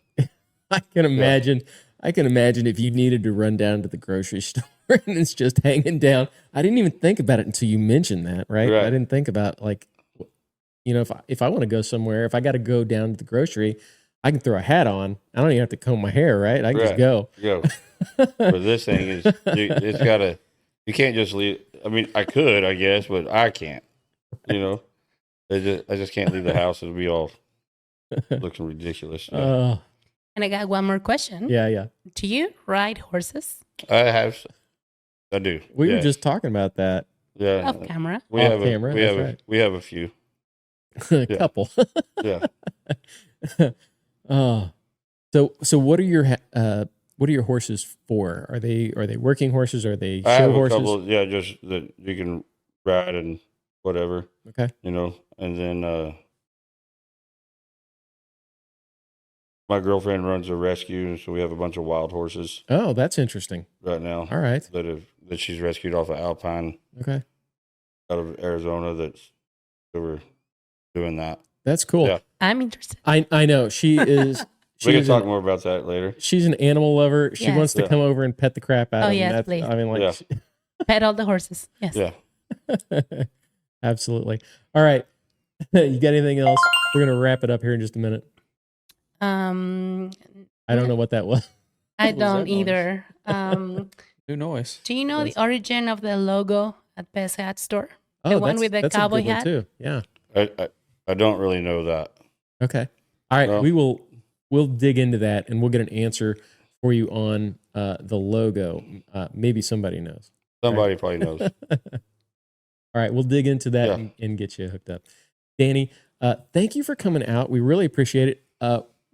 I can imagine. Yeah. I can imagine if you needed to run down to the grocery store and it's just hanging down. I didn't even think about it until you mentioned that, right? I didn't think about if I want to go somewhere, if I got to go down to the grocery, I can throw a hat on. I don't even have to comb my hair, right? I can just go. Go. But this thing is, it's got to. You can't just leave. I mean, I could, I guess, but I can't. I just can't leave the house. It'll be all looking ridiculous. And I got one more question. Yeah. Do you ride horses? I do. We were just talking about that. Yeah. Off camera. We have a few. A couple. Yeah. So what are your horses for? Are they working horses? Are they show horses? Couple, just that you can ride and whatever. Okay. And then my girlfriend runs a rescue, so we have a bunch of wild horses. Oh, that's interesting. Right now. All right. That she's rescued off of Alpine. Okay. Out of Arizona, we're doing that. That's cool. Yeah. I'm interested. I know she is. We can talk more about that later. She's an animal lover. She wants to come over and pet the crap out of them. Yes, please. I mean, pet all the horses. Yes. Yeah. Absolutely. All right. You got anything else? We're gonna wrap it up here in just a minute. I don't know what that was. I don't either. New noise. Do you know the origin of the logo at Best Hat Store? Oh, the one with the cowboy hat too. Yeah. I don't really know that. Okay. All right. Well, we'll dig into that and we'll get an answer for you on the logo. Maybe somebody knows. Somebody probably knows. All right. We'll dig into that and get you hooked up. Danny, thank you for coming out. We really appreciate it.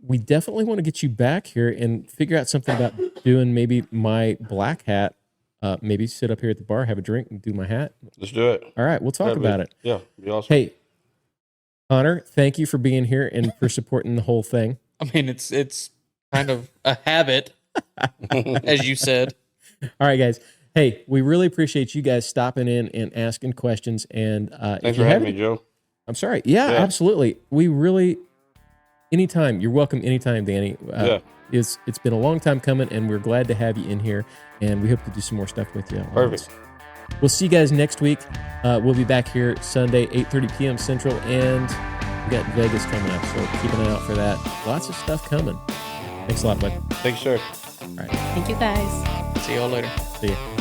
We definitely want to get you back here and figure out something about doing maybe my black hat. Maybe sit up here at the bar, have a drink, and do my hat. Let's do it. All right. We'll talk about it. Yeah. Be awesome. Hey, Conor, thank you for being here and for supporting the whole thing. I mean, it's kind of a habit, as you said. All right, guys. Hey, we really appreciate you guys stopping in and asking questions. And thanks for having me, Joe. I'm sorry. Yeah, absolutely. We really, anytime. You're welcome anytime, Danny. It's been a long time coming, and we're glad to have you in here. And we hope to do some more stuff with you. Perfect. We'll see you guys next week. We'll be back here Sunday, 8:30 p.m. Central, and we got Vegas coming up, so keep an eye out for that. Lots of stuff coming. Thanks a lot, bud. Thanks, sir. All right. Thank you, guys. See y'all later. See ya.